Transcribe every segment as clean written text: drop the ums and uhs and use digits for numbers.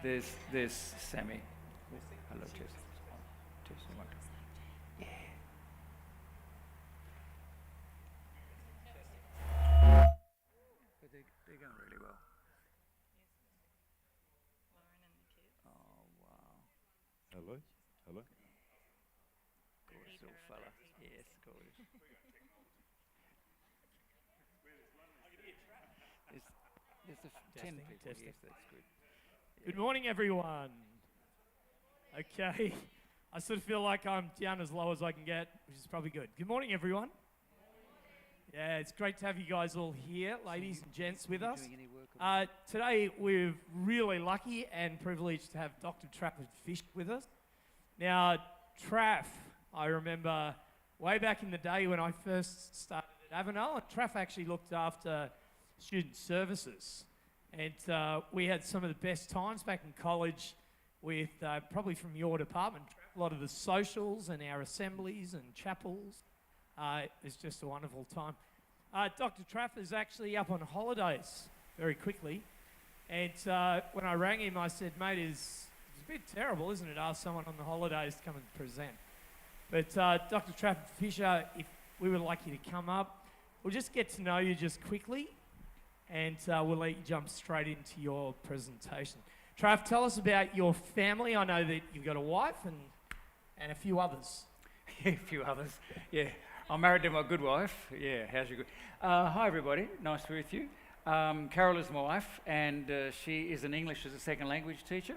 There's Sammy. Hello, Tess. Tess, one. Yeah. But they're going really well. Oh, wow. Hello. Gorgeous little fella. Yes, gorgeous. There's 10 people. Testing. Yes, that's good. Good morning, everyone. Okay, I sort of feel like I'm down as low as I can get, which is probably good. Good morning, everyone. Yeah, it's great to have you guys all here, ladies and gents, with us. Doing any work? Today, we're really lucky and privileged to have Dr. Trafford Fischer with us. Now, Traff, I remember way back in the day when I first started at Avenel, and Traff actually looked after student services. And we had some of the best times back in college with, probably from your department, a lot of the socials and our assemblies and chapels. It's just a wonderful time. Dr. Traff is actually up on holidays very quickly. And when I rang him, I said, mate, it's a bit terrible, isn't it, ask someone on the holidays to come and present. But Dr. Trafford Fischer, if we would like you to come up, we'll just get to know you just quickly, and we'll let you jump straight into your presentation. Traff, tell us about your family. I know that you've got a wife and a few others. Yeah, a few others. Yeah, I'm married to my good wife. Yeah, how's your good? Hi, everybody. Nice to be with you. Carol is my wife, and she is an English as a second language teacher.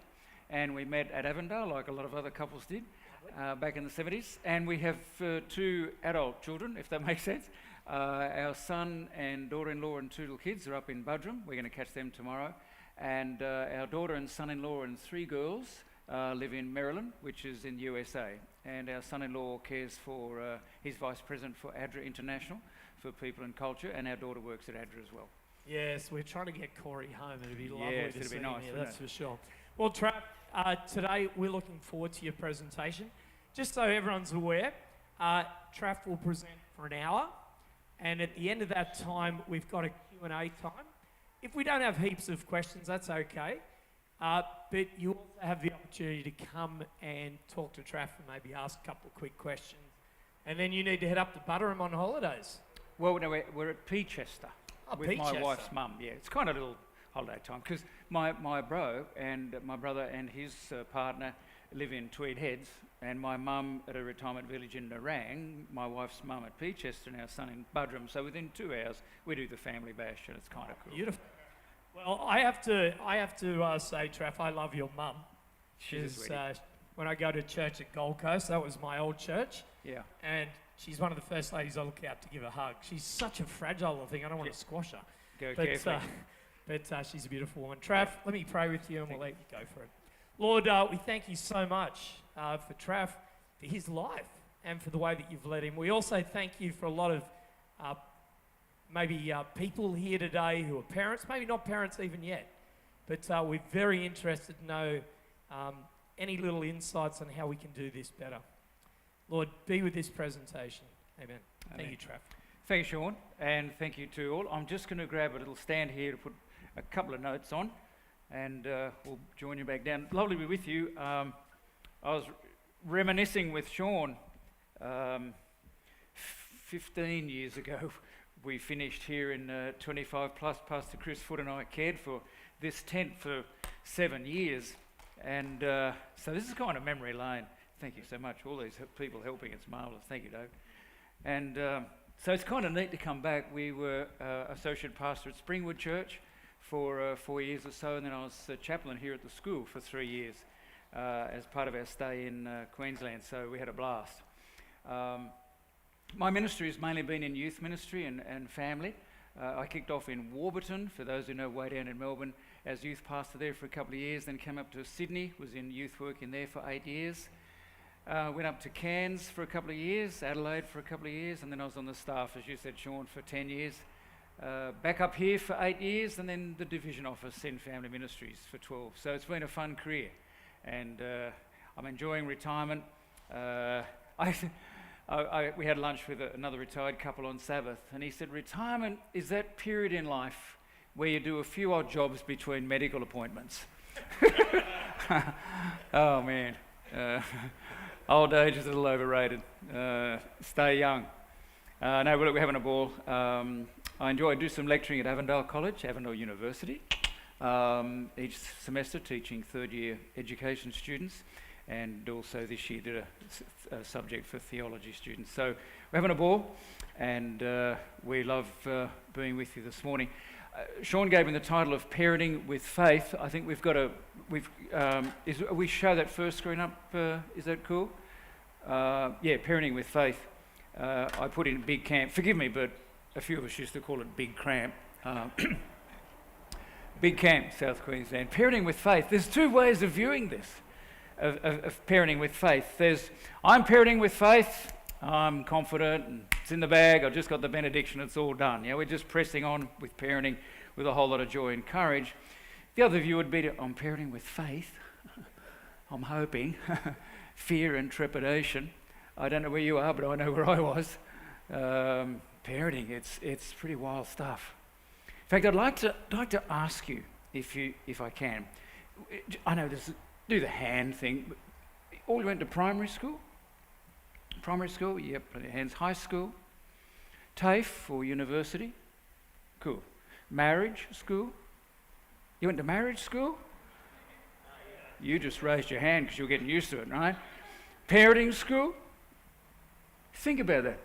And we met at Avondale, like a lot of other couples did, back in the 70s. And we have 2 adult children, if that makes sense. Our son and daughter-in-law and 2 little kids are up in Budrum. We're going to catch them tomorrow. And our daughter and son-in-law and 3 girls live in Maryland, which is in USA. And our son-in-law cares for, he's vice president for ADRA International, for people and culture, and our daughter works at ADRA as well. Yes, we're trying to get Corey home. It'd be lovely Yes, to it'd see be him nice, here, wouldn't that's it? for sure. Well, Trapp, today we're looking forward to your presentation. Just so everyone's aware, Traff will present for an hour, and at the end of that time, we've got a Q&A time. If we don't have heaps of questions, that's okay. But you also have the opportunity to come and talk to Traff and maybe ask a couple of quick questions. And then you need to head up to Butterham on holidays. Well, no, we're at Peachester with Peachester. my wife's mum. Yeah, it's kind of a little holiday time because my bro and my brother and his partner live in Tweed Heads, and my mum at a retirement village in Nerang, my wife's mum at Peachester, and our son in Budrum. So within 2 hours, we do the family bash, and it's kind of cool. Beautiful. Well, I have to say, Traff, I love your mum. She's when I go to church at Gold Coast, that was my old church. Yeah. And she's one of the first ladies I look out to give a hug. She's such a fragile little thing. I don't want to squash her. Go carefully. But she's a beautiful woman. Traff, let me pray with you and we'll let you go for it. Lord, we thank you so much for Traff, for his life, and for the way that you've led him. We also thank you for a lot of maybe people here today who are parents, maybe not parents even yet, but we're very interested to know any little insights on how we can do this better. Lord, be with this presentation. Amen. Thank you, Traff. Thank you, Sean, and thank you to all. I'm just going to grab a little stand here to put a couple of notes on, and we'll join you back down. Lovely to be with you. I was reminiscing with Sean 15 years ago. We finished here in 25 plus. Pastor Chris Foote and I cared for this tent for 7 years, and so this is kind of memory lane. Thank you so much. All these people helping, it's marvellous. Thank you, Dave. And so it's kind of neat to come back. We were associate pastor at Springwood Church for 4 years or so, and then I was chaplain here at the school for 3 years as part of our stay in Queensland, so we had a blast. My ministry has mainly been in youth ministry and family. I kicked off in Warburton, for those who know, way down in Melbourne, as youth pastor there for a couple of years, then came up to Sydney, was in youth work in there for 8 years. Went up to Cairns for a couple of years, Adelaide for a couple of years, and then I was on the staff, as you said, Sean, for 10 years. Back up here for 8 years, and then the division office in Family Ministries for 12. So it's been a fun career, and I'm enjoying retirement. We had lunch with another retired couple on Sabbath, and he said, retirement is that period in life where you do a few odd jobs between medical appointments. Oh man, old age is a little overrated. Stay young. No, we're having a ball. I do some lecturing at Avondale College, Avondale University, each semester teaching third year education students, and also this year did a subject for theology students. So we're having a ball, and we love being with you this morning. Sean gave me the title of Parenting with Faith. I think we've got we show that first screen up, is that cool? Yeah, Parenting with Faith. I put in Big Camp. Forgive me, but a few of us used to call it Big Cramp. Big Camp, South Queensland. Parenting with Faith. There's two ways of viewing this, of parenting with faith. I'm parenting with faith. I'm confident and it's in the bag. I've just got the benediction. It's all done. We're just pressing on with parenting with a whole lot of joy and courage. The other view would be I'm parenting with faith. I'm hoping. Fear and trepidation. I don't know where you are, but I know where I was. Parenting, it's pretty wild stuff. In fact, I'd like to ask you, if I can. I know this. Do the hand thing. But all you went to primary school? Primary school, yep, put your hands. High school, TAFE or university, cool. Marriage school, you went to marriage school? You just raised your hand because you're getting used to it, right? Parenting school, think about that.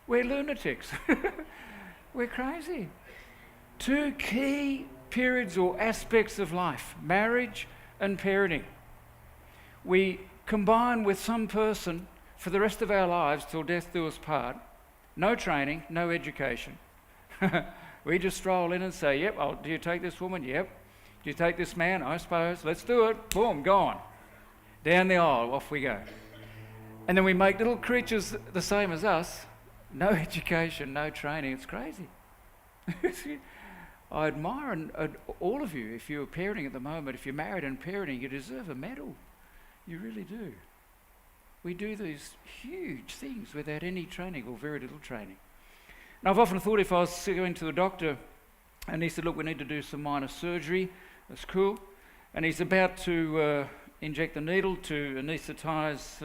We're lunatics. We're crazy. Two key periods or aspects of life, marriage and parenting. We combine with some person for the rest of our lives till death do us part. No training, no education. We just stroll in and say, yep, do you take this woman? Yep. Do you take this man? I suppose. Let's do it. Boom, gone. Down the aisle, off we go. And then we make little creatures the same as us. No education, no training. It's crazy. I admire all of you. If you're parenting at the moment, if you're married and parenting, you deserve a medal. You really do. We do these huge things without any training or very little training. Now, I've often thought if I was going to the doctor and he said, look, we need to do some minor surgery, that's cool, and he's about to inject the needle to anaesthetise,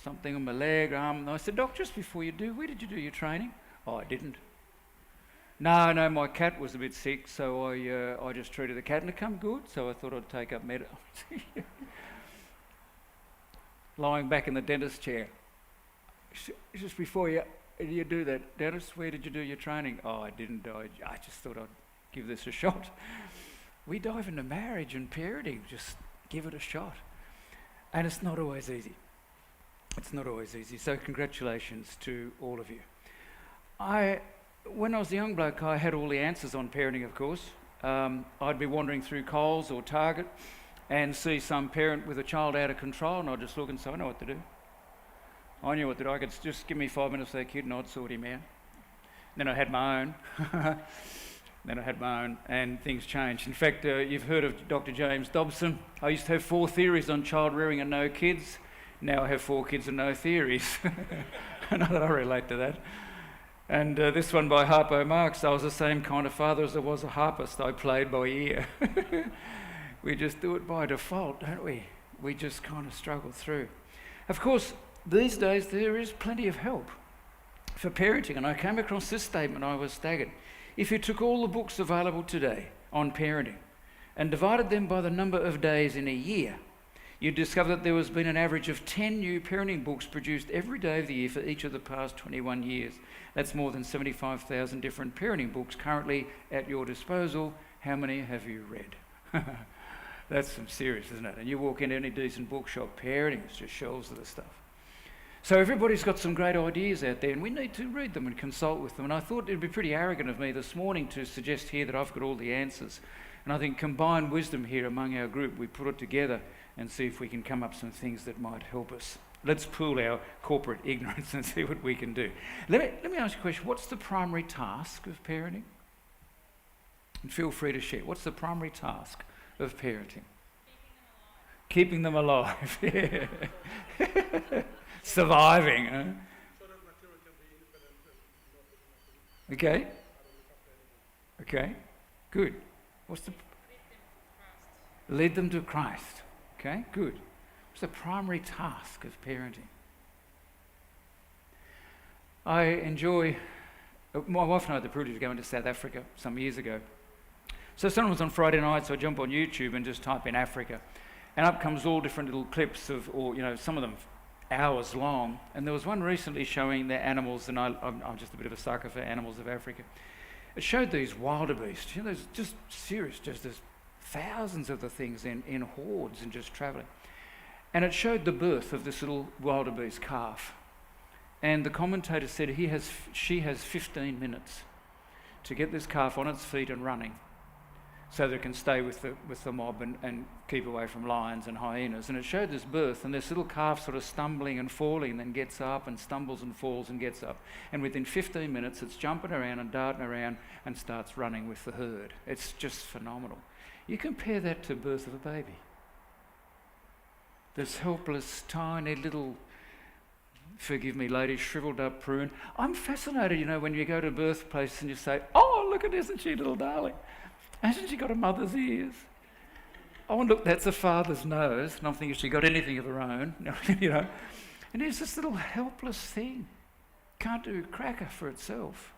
something on my leg, arm. And I said, Doc, just before you do, where did you do your training? Oh, I didn't. No, my cat was a bit sick, so I just treated the cat and it come good, so I thought I'd take up medicine. Lying back in the dentist chair. Just before you do that, dentist, where did you do your training? Oh, I didn't. I just thought I'd give this a shot. We dive into marriage and parenting, just give it a shot. And it's not always easy. It's not always easy, so congratulations to all of you. When I was a young bloke, I had all the answers on parenting, of course. I'd be wandering through Coles or Target and see some parent with a child out of control, and I'd just look and say, I know what to do. I knew what to do. I could just give me 5 minutes with that kid and I'd sort him out. Then I had my own. And things changed. In fact, you've heard of Dr. James Dobson. I used to have 4 theories on child rearing and no kids. Now I have 4 kids and no theories. I know that I relate to that. And this one by Harpo Marx, I was the same kind of father as I was a harpist. I played by ear. We just do it by default, don't we? We just kind of struggle through. Of course, these days there is plenty of help for parenting, and I came across this statement. I was staggered. If you took all the books available today on parenting and divided them by the number of days in a year, you'd discover that there has been an average of 10 new parenting books produced every day of the year for each of the past 21 years. That's more than 75,000 different parenting books currently at your disposal. How many have you read? That's some serious, isn't it? And you walk into any decent bookshop, parenting, it's just shelves of the stuff. So everybody's got some great ideas out there, and we need to read them and consult with them. And I thought it'd be pretty arrogant of me this morning to suggest here that I've got all the answers. And I think combined wisdom here among our group, we put it together and see if we can come up with some things that might help us. Let's pool our corporate ignorance and see what we can do. Let me ask you a question. What's the primary task of parenting? And feel free to share. What's the primary task of parenting? Keeping them alive. Yeah. Surviving. Huh? Okay. Okay, good. What's the... Lead them to Christ. Okay, good. What's the primary task of parenting? I enjoy... My wife and I had the privilege of going to South Africa some years ago. So someone was on Friday night, so I jump on YouTube and just type in Africa. And up comes all different little clips of, or some of them hours long. And there was one recently showing the animals, and I'm just a bit of a sucker for animals of Africa. It showed these wildebeest, there's just serious, just there's thousands of the things in hordes and just travelling. And it showed the birth of this little wildebeest calf. And the commentator said she has 15 minutes to get this calf on its feet and running, so that it can stay with the mob and keep away from lions and hyenas. And it showed this birth, and this little calf sort of stumbling and falling, and then gets up and stumbles and falls and gets up. And within 15 minutes, it's jumping around and darting around and starts running with the herd. It's just phenomenal. You compare that to the birth of a baby. This helpless, tiny little, forgive me ladies, shriveled up prune. I'm fascinated, when you go to a birthplace and you say, oh, look at, isn't she a little darling? Hasn't she got a mother's ears? Oh, and look, that's a father's nose. And I'm thinking, she got anything of her own, And it's this little helpless thing. Can't do a cracker for itself.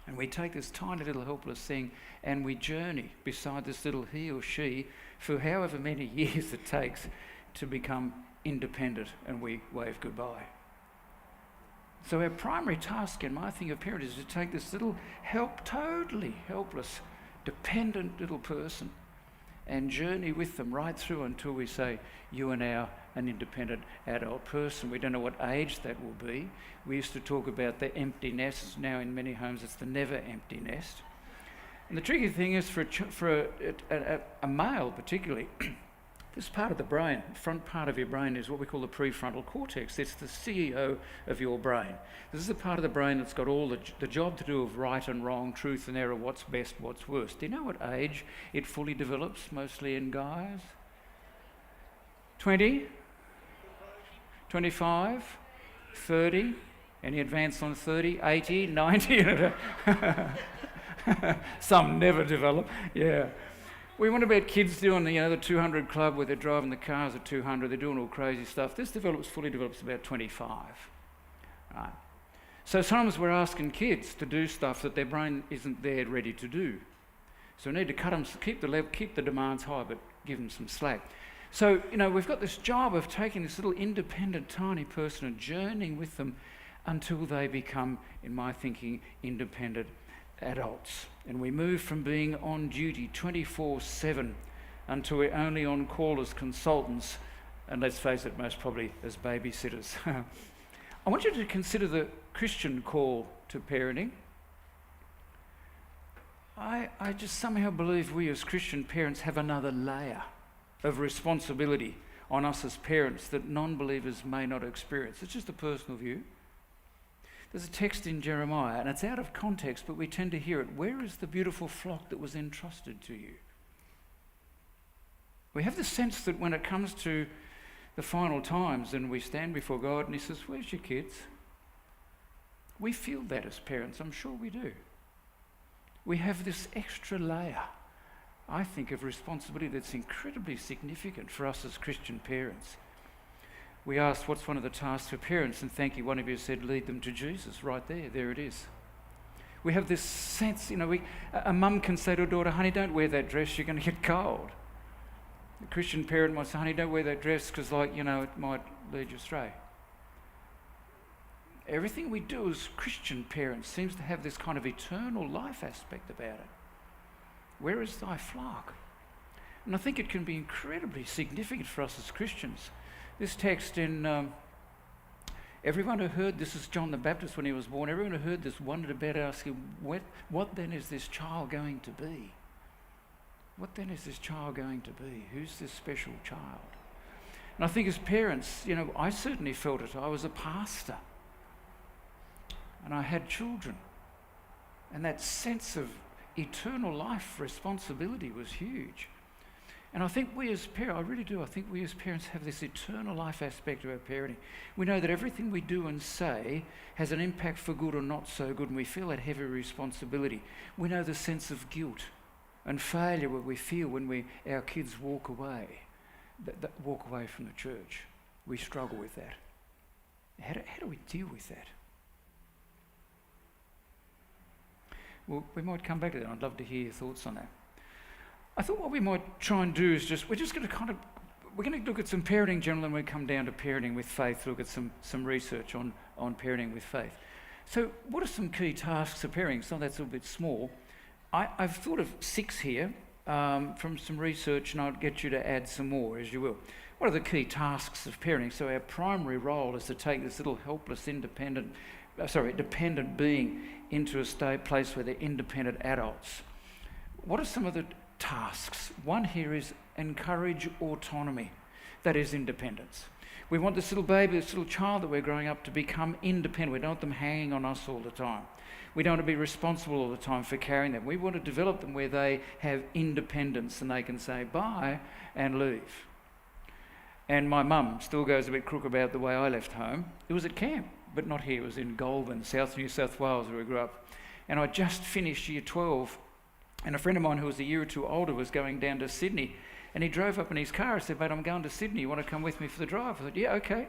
And we take this tiny little helpless thing and we journey beside this little he or she for however many years it takes to become independent, and we wave goodbye. So our primary task in my thing of parent is to take this little totally helpless, dependent little person and journey with them right through until we say, you are now an independent adult person. We don't know what age that will be. We used to talk about the empty nest. Now in many homes it's the never empty nest. And the tricky thing is for a male particularly, this part of the brain, front part of your brain, is what we call the prefrontal cortex. It's the CEO of your brain. This is the part of the brain that's got all the job to do of right and wrong, truth and error, what's best, what's worst. Do you know what age it fully develops, mostly in guys? 20? 25? 30? Any advance on 30? 80? 90? Some never develop, yeah. We want about kids doing the 200 club where they're driving the cars at 200, they're doing all crazy stuff. This fully develops about 25. Right. So sometimes we're asking kids to do stuff that their brain isn't there ready to do. So we need to cut them, keep the demands high, but give them some slack. So, we've got this job of taking this little independent, tiny person and journeying with them until they become, in my thinking, independent adults. And we move from being on duty 24/7 until we're only on call as consultants, and let's face it, most probably as babysitters. I want you to consider the Christian call to parenting. I just somehow believe we as Christian parents have another layer of responsibility on us as parents that non-believers may not experience. It's just a personal view. There's a text in Jeremiah, and it's out of context, but we tend to hear it. Where is the beautiful flock that was entrusted to you? We have the sense that when it comes to the final times and we stand before God and he says, where's your kids? We feel that as parents, I'm sure we do. We have this extra layer, I think, of responsibility that's incredibly significant for us as Christian parents. We asked, what's one of the tasks for parents? And thank you, one of you said, lead them to Jesus. Right there it is. We have this sense, a mum can say to a daughter, honey, don't wear that dress, you're going to get cold. A Christian parent might say, honey, don't wear that dress because, it might lead you astray. Everything we do as Christian parents seems to have this kind of eternal life aspect about it. Where is thy flock? And I think it can be incredibly significant for us as Christians. This text in everyone who heard this is John the Baptist when he was born. Everyone who heard this wondered about asking, what then is this child going to be? What then is this child going to be? Who's this special child? And I think as parents, I certainly felt it. I was a pastor and I had children. And that sense of eternal life responsibility was huge. And I think we as parents, I really do, I think we as parents have this eternal life aspect of our parenting. We know that everything we do and say has an impact for good or not so good, and we feel that heavy responsibility. We know the sense of guilt and failure that we feel when our kids walk away, walk away from the church. We struggle with that. How do we deal with that? Well, we might come back to that. I'd love to hear your thoughts on that. I thought what we might try and do is we're going to look at some parenting generally when we come down to parenting with faith, look at some research on parenting with faith. So what are some key tasks of parenting? Some of that's a little bit small. I've thought of 6 here from some research, and I'll get you to add some more as you will. What are the key tasks of parenting? So our primary role is to take this little helpless, dependent being into a place where they're independent adults. What are some of the tasks? One here is encourage autonomy, that is independence. We want this little baby, this little child that we're growing up to become independent. We don't want them hanging on us all the time. We don't want to be responsible all the time for carrying them. We want to develop them where they have independence and they can say bye and leave. And my mum still goes a bit crook about the way I left home. It was at camp, but not here. It was in Goulburn, South New South Wales, where we grew up. And I just finished year 12. And a friend of mine who was a year or two older was going down to Sydney, and he drove up in his car and said, "Mate, I'm going to Sydney. You want to come with me for the drive?" I thought, "Yeah, okay."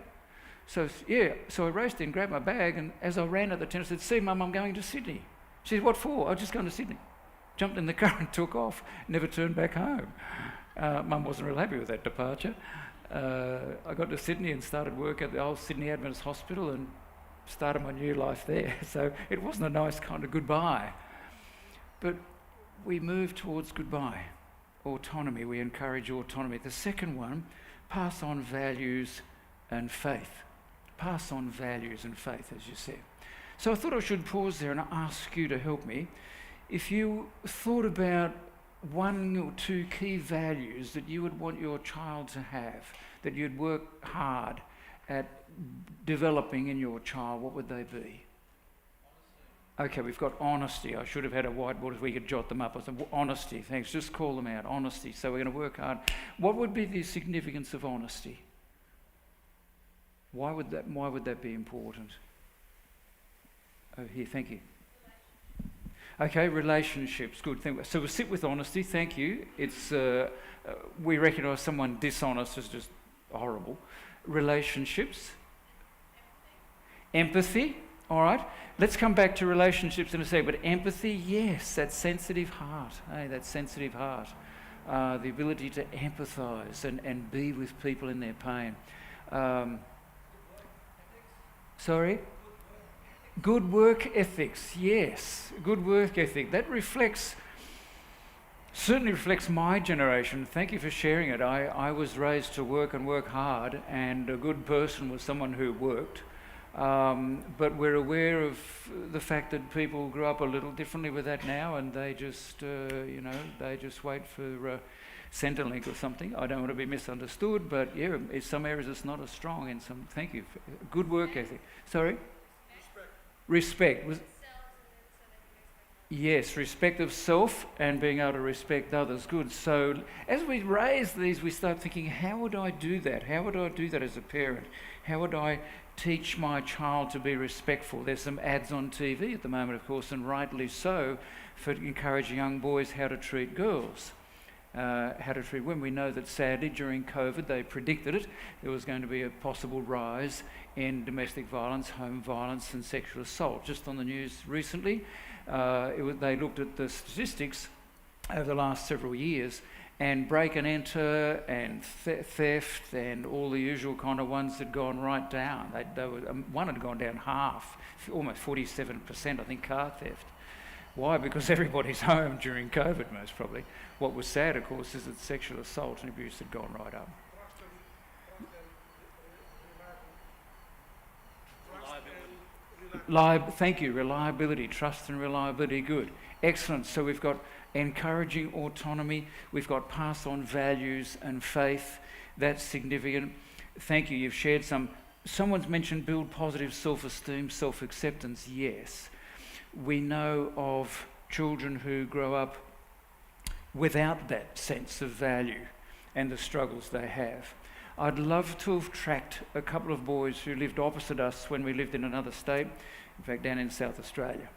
So I raced in, grabbed my bag, and as I ran at the tent, I said, "See, Mum, I'm going to Sydney." She said, "What for?" "I'm just going to Sydney." Jumped in the car and took off, never turned back home. Mum wasn't real happy with that departure. I got to Sydney and started work at the old Sydney Adventist Hospital and started my new life there. So it wasn't a nice kind of goodbye. But we move towards goodbye, autonomy. We encourage autonomy. The second one, pass on values and faith. Pass on values and faith, as you said. So I thought I should pause there and ask you to help me. If you thought about 1 or 2 key values that you would want your child to have, that you'd work hard at developing in your child, what would they be? Okay, we've got honesty. I should have had a whiteboard if we could jot them up. I said, honesty, thanks. Just call them out. Honesty. So we're going to work hard. What would be the significance of honesty? Why would that be important? Oh, here, thank you. Okay, relationships. Good. So we'll sit with honesty. Thank you. It's we recognise someone dishonest as just horrible. Relationships. Empathy. All right, let's come back to relationships in a sec, but empathy, yes, that sensitive heart, that sensitive heart, the ability to empathise and be with people in their pain. Good work ethics, yes, good work ethic. That certainly reflects my generation. Thank you for sharing it. I was raised to work and work hard, and a good person was someone who worked. But we're aware of the fact that people grew up a little differently with that now, and they just, they just wait for Centrelink or something. I don't want to be misunderstood, but yeah, in some areas it's not as strong. In some, thank you. Good work ethic. Sorry. Respect. Yes, respect of self and being able to respect others. Good. So as we raise these, we start thinking, how would I do that? How would I do that as a parent? How would I teach my child to be respectful? There's some ads on TV at the moment, of course, and rightly so, for encouraging young boys how to treat girls, how to treat women. We know that sadly during COVID they predicted it. There was going to be a possible rise in domestic violence, home violence and sexual assault. Just on the news recently, they looked at the statistics over the last several years, and break and enter and theft and all the usual kind of ones had gone right down. One had gone down half, almost 47%, I think, car theft. Why? Because everybody's home during COVID, most probably. What was sad, of course, is that sexual assault and abuse had gone right up. Thank you. Reliability, trust and reliability, good. Excellent. So we've got encouraging autonomy, we've got pass on values and faith. That's significant. Thank you. You've shared some. Someone's mentioned build positive self-esteem, self-acceptance. Yes. We know of children who grow up without that sense of value. and the struggles they have. I'd love to have tracked a couple of boys who lived opposite us when we lived in another state, in fact down in South Australia.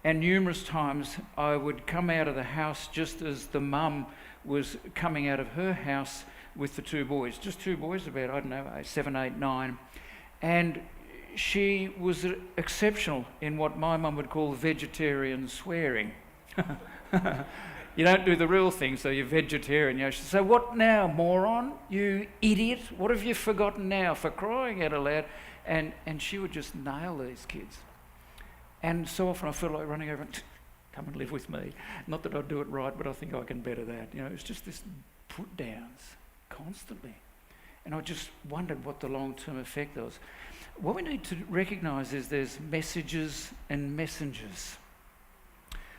And numerous times I would come out of the house just as the mum was coming out of her house with the two boys, just two boys, about, I don't know, 7, 8, 9. And she was exceptional in what my mum would call vegetarian swearing. You don't do the real thing, so you're vegetarian. You know, she'd say, "What now, moron? You idiot? What have you forgotten now?" For crying out aloud. And she would just nail these kids. And so often I felt like running over and come and live with me. Not that I do it right, but I think I can better that. You know, it's just this put downs constantly. And I just wondered what the long-term effect was. What we need to recognise is there's messages and messengers.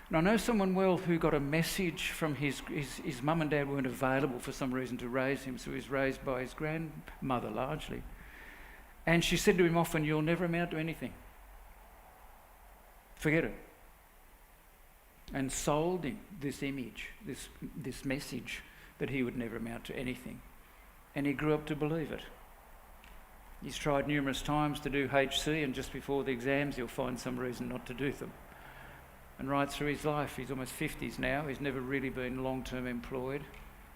And I know someone well who got a message from his mum and dad weren't available for some reason to raise him, so he was raised by his grandmother largely. And she said to him often, "You'll never amount to anything. Forget it." And sold him this image, this message that he would never amount to anything. And he grew up to believe it. He's tried numerous times to do HC, and just before the exams he'll find some reason not to do them. And right through his life, he's almost 50s now, he's never really been long-term employed.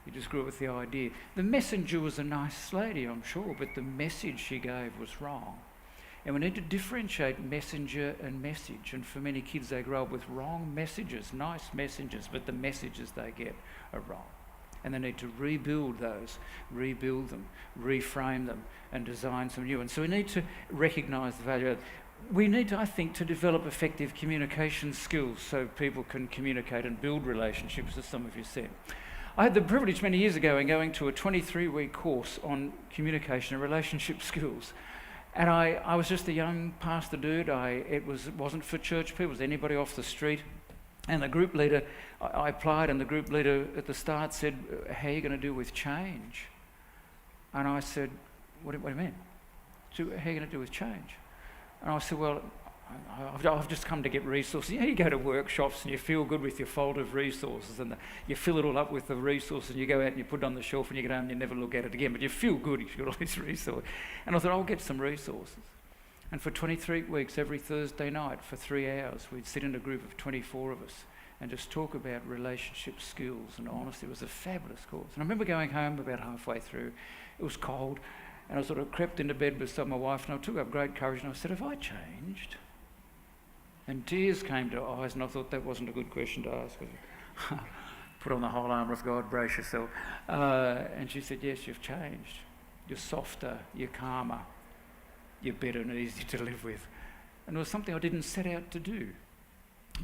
He just grew up with the idea. The messenger was a nice lady, I'm sure, but the message she gave was wrong. And we need to differentiate messenger and message. And for many kids, they grow up with wrong messages, nice messages, but the messages they get are wrong. And they need to rebuild those, rebuild them, reframe them, and design some new ones. So we need to recognise the value of it. We need, I think, to develop effective communication skills so people can communicate and build relationships, as some of you said. I had the privilege many years ago in going to a 23-week course on communication and relationship skills. And I was just a young pastor dude. It wasn't for church people, it was anybody off the street. And the group leader, I applied, and the group leader at the start said, "How are you going to deal with change?" And I said, what do you mean? So, how are you going to deal with change? And I said, "Well, I've just come to get resources." You know, you go to workshops and you feel good with your folder of resources, and you fill it all up with the resources, and you go out and you put it on the shelf and you get home and you never look at it again, but you feel good if you've got all these resources. And I thought, I'll get some resources. And for 23 weeks, every Thursday night for 3 hours, we'd sit in a group of 24 of us and just talk about relationship skills. And honestly, it was a fabulous course. And I remember going home about halfway through. It was cold, and I sort of crept into bed beside my wife, and I took up great courage, and I said, "Have I changed?" And tears came to her eyes, and I thought that wasn't a good question to ask. Put on the whole armour of God, brace yourself. And she said, "Yes, you've changed. You're softer, you're calmer, you're better and easy to live with." And it was something I didn't set out to do,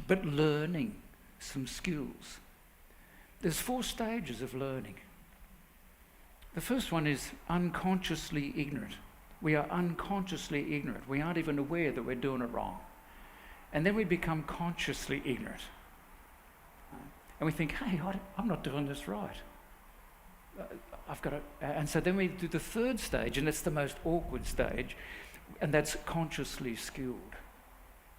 but learning some skills. There's 4 stages of learning. The first one is unconsciously ignorant. We are unconsciously ignorant. We aren't even aware that we're doing it wrong. And then we become consciously ignorant. And we think, "Hey, I'm not doing this right. I've got to..." And so then we do the third stage, and it's the most awkward stage, and that's consciously skilled.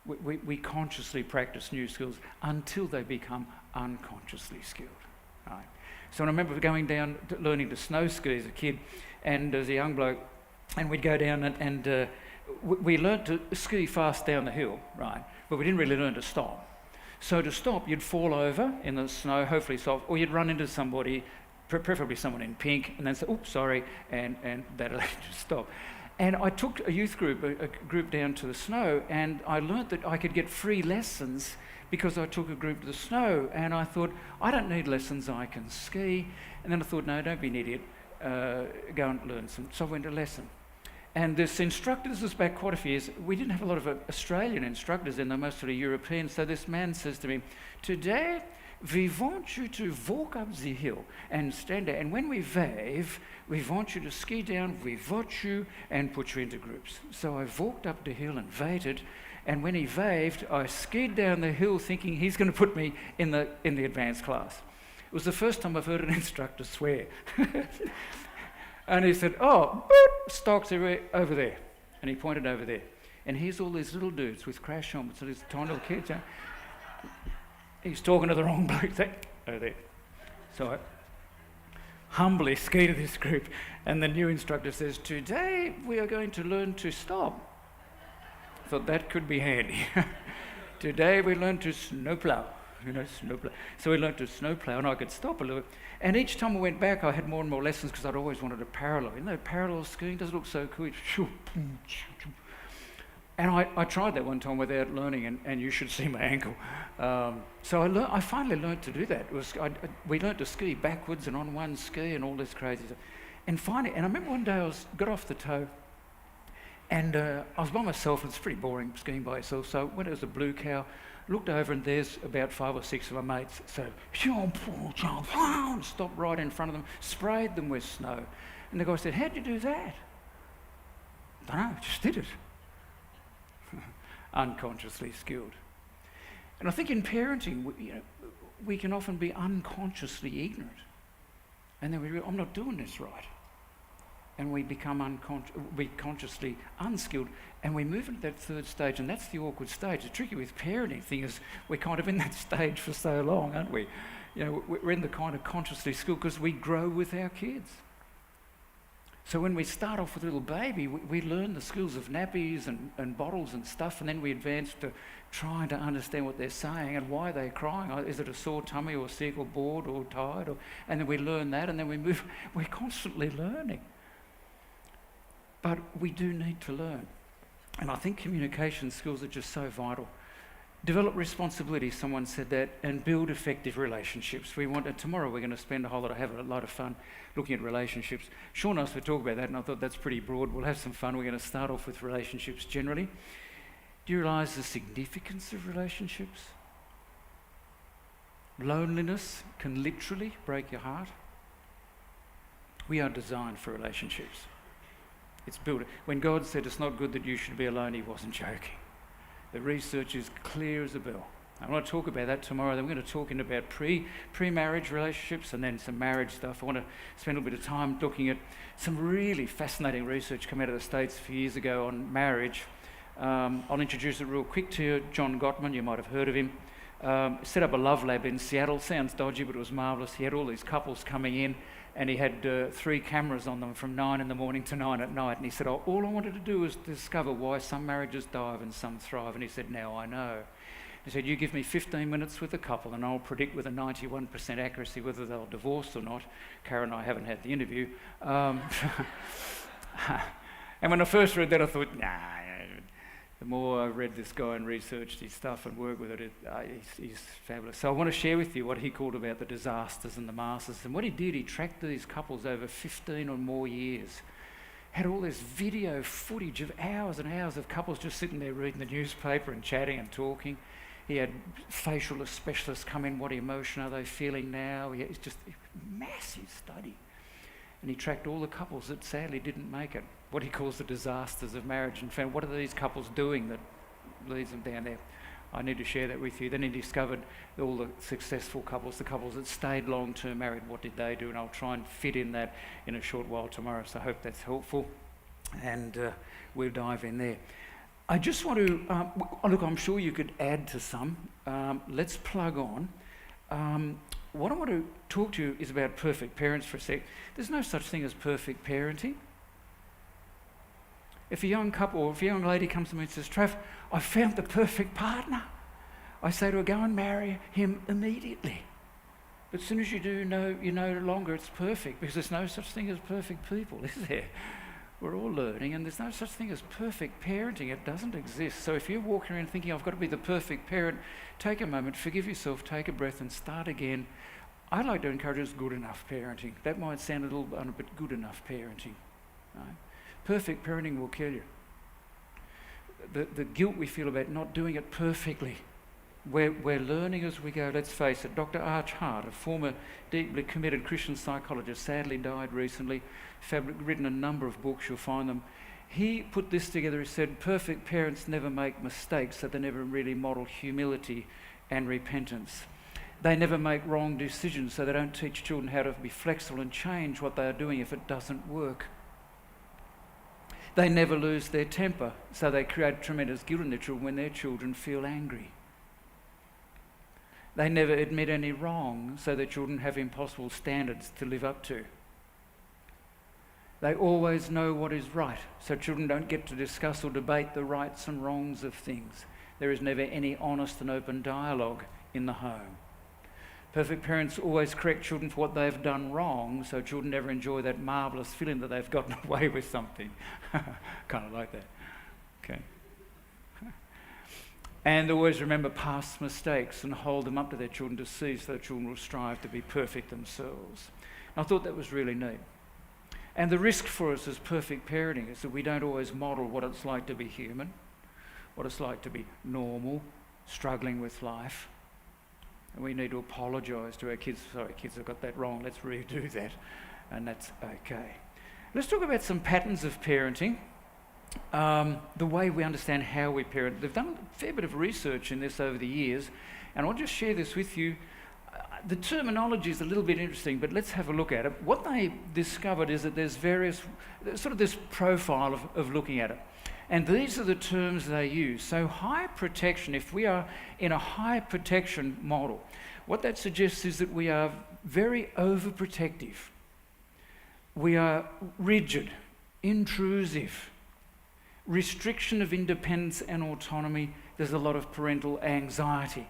We consciously practice new skills until they become unconsciously skilled. Right? So I remember going down, learning to snow ski as a kid, and as a young bloke, and we'd go down and we learnt to ski fast down the hill, right? But we didn't really learn to stop. So to stop, you'd fall over in the snow, hopefully soft, or you'd run into somebody, preferably someone in pink, and then say, "Oops, sorry," and that'll let you stop. And I took a youth group, a group down to the snow, and I learnt that I could get free lessons because I took a group to the snow. And I thought, I don't need lessons, I can ski. And then I thought, no, don't be an idiot, go and learn some. So I went to lesson. And this instructor, this was back quite a few years, we didn't have a lot of Australian instructors in there, mostly European. So this man says to me, "Today, we want you to walk up the hill and stand there. And when we wave, we want you to ski down, we watch you and put you into groups." So I walked up the hill and waited. And when he waved, I skied down the hill thinking he's going to put me in the advanced class. It was the first time I've heard an instructor swear. And he said, "Oh, boop, stocks over there." And he pointed over there. And here's all these little dudes with crash helmets, and these tiny little kids. He's talking to the wrong bloke over there. So humbly ski to this group, and the new instructor says, "Today we are going to learn to stop." Thought that could be handy. Today we learn to snowplow. Snowplow. So we learned to snowplow, and I could stop a little bit. And each time I went back, I had more and more lessons because I'd always wanted a parallel. Parallel skiing does look so cool. And I tried that one time without learning, and you should see my ankle. So I finally learned to do that. We learned to ski backwards and on one ski and all this crazy stuff. And finally, I remember one day I got off the toe, and I was by myself. It's pretty boring skiing by yourself. So when it was a blue cow, looked over and there's about 5 or 6 of my mates. So stopped right in front of them, sprayed them with snow. And the guy said, "How'd you do that?" I don't know, just did it. Unconsciously skilled. And I think in parenting, we can often be unconsciously ignorant. And then we realize, I'm not doing this right. And we become consciously unskilled, and we move into that third stage, and that's the awkward stage. The tricky with parenting thing is we're kind of in that stage for so long, aren't we? We're in the kind of consciously skilled because we grow with our kids. So when we start off with a little baby, we learn the skills of nappies and bottles and stuff, and then we advance to trying to understand what they're saying and why they're crying. Is it a sore tummy or sick or bored or tired? And then we learn that, and then we move. We're constantly learning. But we do need to learn. And I think communication skills are just so vital. Develop responsibility, someone said that, and build effective relationships. Tomorrow we're going to spend a whole lot of, have a lot of fun looking at relationships. Sean asked me to talk about that, and I thought that's pretty broad. We'll have some fun. We're going to start off with relationships generally. Do you realise the significance of relationships? Loneliness can literally break your heart. We are designed for relationships. It's built. When God said it's not good that you should be alone, he wasn't joking. The research is clear as a bell. I want to talk about that tomorrow. Then we're going to talk about pre-marriage relationships and then some marriage stuff. I want to spend a little bit of time looking at some really fascinating research come out of the States a few years ago on marriage. I'll introduce it real quick to you. John Gottman, you might have heard of him. Set up a love lab in Seattle. Sounds dodgy, but it was marvellous. He had all these couples coming in, and he had 3 cameras on them from 9 in the morning to 9 at night. And he said, all I wanted to do was discover why some marriages die and some thrive. And he said, now I know. He said, you give me 15 minutes with a couple and I'll predict with a 91% accuracy whether they'll divorce or not. Karen and I haven't had the interview. And when I first read that, I thought, nah. The more I read this guy and researched his stuff and worked with it, he's fabulous. So I want to share with you what he called about the disasters and the masters. And what he did, he tracked these couples over 15 or more years. Had all this video footage of hours and hours of couples just sitting there reading the newspaper and chatting and talking. He had facial specialists come in. What emotion are they feeling now? It's just a massive study. And he tracked all the couples that sadly didn't make it. What he calls the disasters of marriage, and found what are these couples doing that leads them down there. I need to share that with you. Then he discovered all the successful couples, the couples that stayed long-term married, what did they do? And I'll try and fit in that in a short while tomorrow, so I hope that's helpful. And we'll dive in there. I just want to, look, I'm sure you could add to some. Let's plug on. What I want to talk to you is about perfect parents for a sec. There's no such thing as perfect parenting. If a young couple or if a young lady comes to me and says, Traff, I found the perfect partner, I say to her, go and marry him immediately. But as soon as you do, you no longer it's perfect, because there's no such thing as perfect people, is there? We're all learning, and there's no such thing as perfect parenting. It doesn't exist. So if you're walking around thinking, I've got to be the perfect parent, take a moment, forgive yourself, take a breath and start again. I'd like to encourage us good enough parenting. That might sound a little bit, but good enough parenting. Right? Perfect parenting will kill you. The guilt we feel about not doing it perfectly. We're learning as we go. Let's face it, Dr. Arch Hart, a former deeply committed Christian psychologist, sadly died recently, written a number of books, you'll find them. He put this together, he said, perfect parents never make mistakes, so they never really model humility and repentance. They never make wrong decisions, so they don't teach children how to be flexible and change what they are doing if it doesn't work. They never lose their temper, so they create tremendous guilt in their children when their children feel angry. They never admit any wrong, so their children have impossible standards to live up to. They always know what is right, so children don't get to discuss or debate the rights and wrongs of things. There is never any honest and open dialogue in the home. Perfect parents always correct children for what they've done wrong, so children never enjoy that marvellous feeling that they've gotten away with something. Kind of like that. Okay. And always remember past mistakes and hold them up to their children to see, so that children will strive to be perfect themselves. And I thought that was really neat. And the risk for us as perfect parenting is that we don't always model what it's like to be human, what it's like to be normal, struggling with life. And we need to apologise to our kids. Sorry, kids, I've got that wrong. Let's redo that. And that's okay. Let's talk about some patterns of parenting. The way we understand how we parent. They've done a fair bit of research in this over the years. And I'll just share this with you. The terminology is a little bit interesting, but let's have a look at it. What they discovered is that there's sort of this profile of looking at it. And these are the terms they use. So high protection, if we are in a high protection model, what that suggests is that we are very overprotective. We are rigid, intrusive, restriction of independence and autonomy. There's a lot of parental anxiety.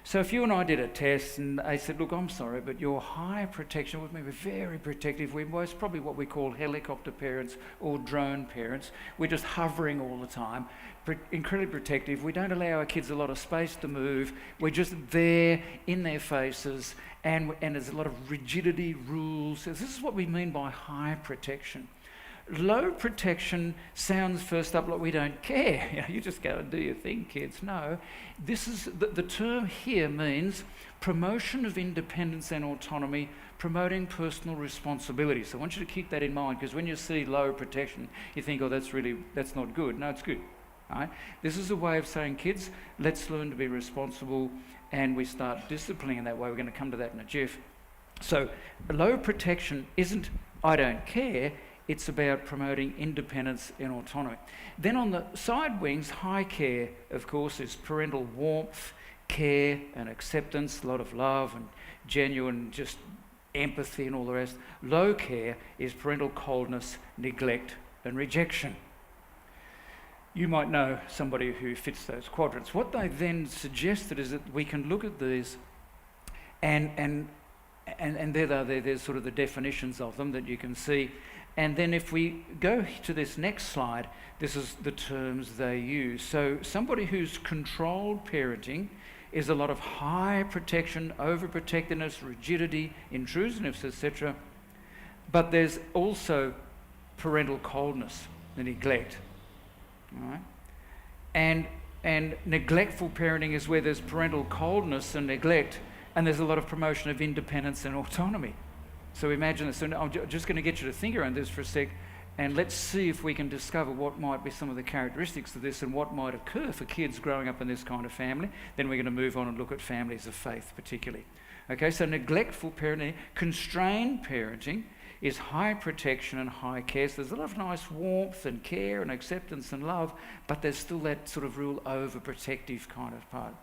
So if you and I did a test and they said, look, I'm sorry, but your high protection, we're very protective. We're most probably what we call helicopter parents or drone parents. We're just hovering all the time, incredibly protective. We don't allow our kids a lot of space to move. We're just there in their faces, and there's a lot of rigidity, rules. So this is what we mean by high protection. Low protection sounds first up like we don't care. You just go and do your thing, kids. No, this is the term here means promotion of independence and autonomy, promoting personal responsibility. So I want you to keep that in mind, because when you see low protection, you think, oh, that's not good. No, it's good. All right? This is a way of saying, kids, let's learn to be responsible, and we start disciplining in that way. We're going to come to that in a jiff. So low protection isn't I don't care. It's about promoting independence and autonomy. Then on the side wings, high care, of course, is parental warmth, care and acceptance, a lot of love and genuine just empathy and all the rest. Low care is parental coldness, neglect and rejection. You might know somebody who fits those quadrants. What they then suggested is that we can look at these and there's sort of the definitions of them that you can see. And then if we go to this next slide, this is the terms they use. So somebody who's controlled parenting is a lot of high protection, overprotectiveness, rigidity, intrusiveness, etc. But there's also parental coldness, the neglect. All right? And neglectful parenting is where there's parental coldness and neglect, and there's a lot of promotion of independence and autonomy. So imagine this. So I'm just going to get you to think around this for a sec, and let's see if we can discover what might be some of the characteristics of this and what might occur for kids growing up in this kind of family. Then we're going to move on and look at families of faith particularly. Okay, so neglectful parenting, constrained parenting is high protection and high care. So there's a lot of nice warmth and care and acceptance and love, but there's still that sort of real overprotective kind of part.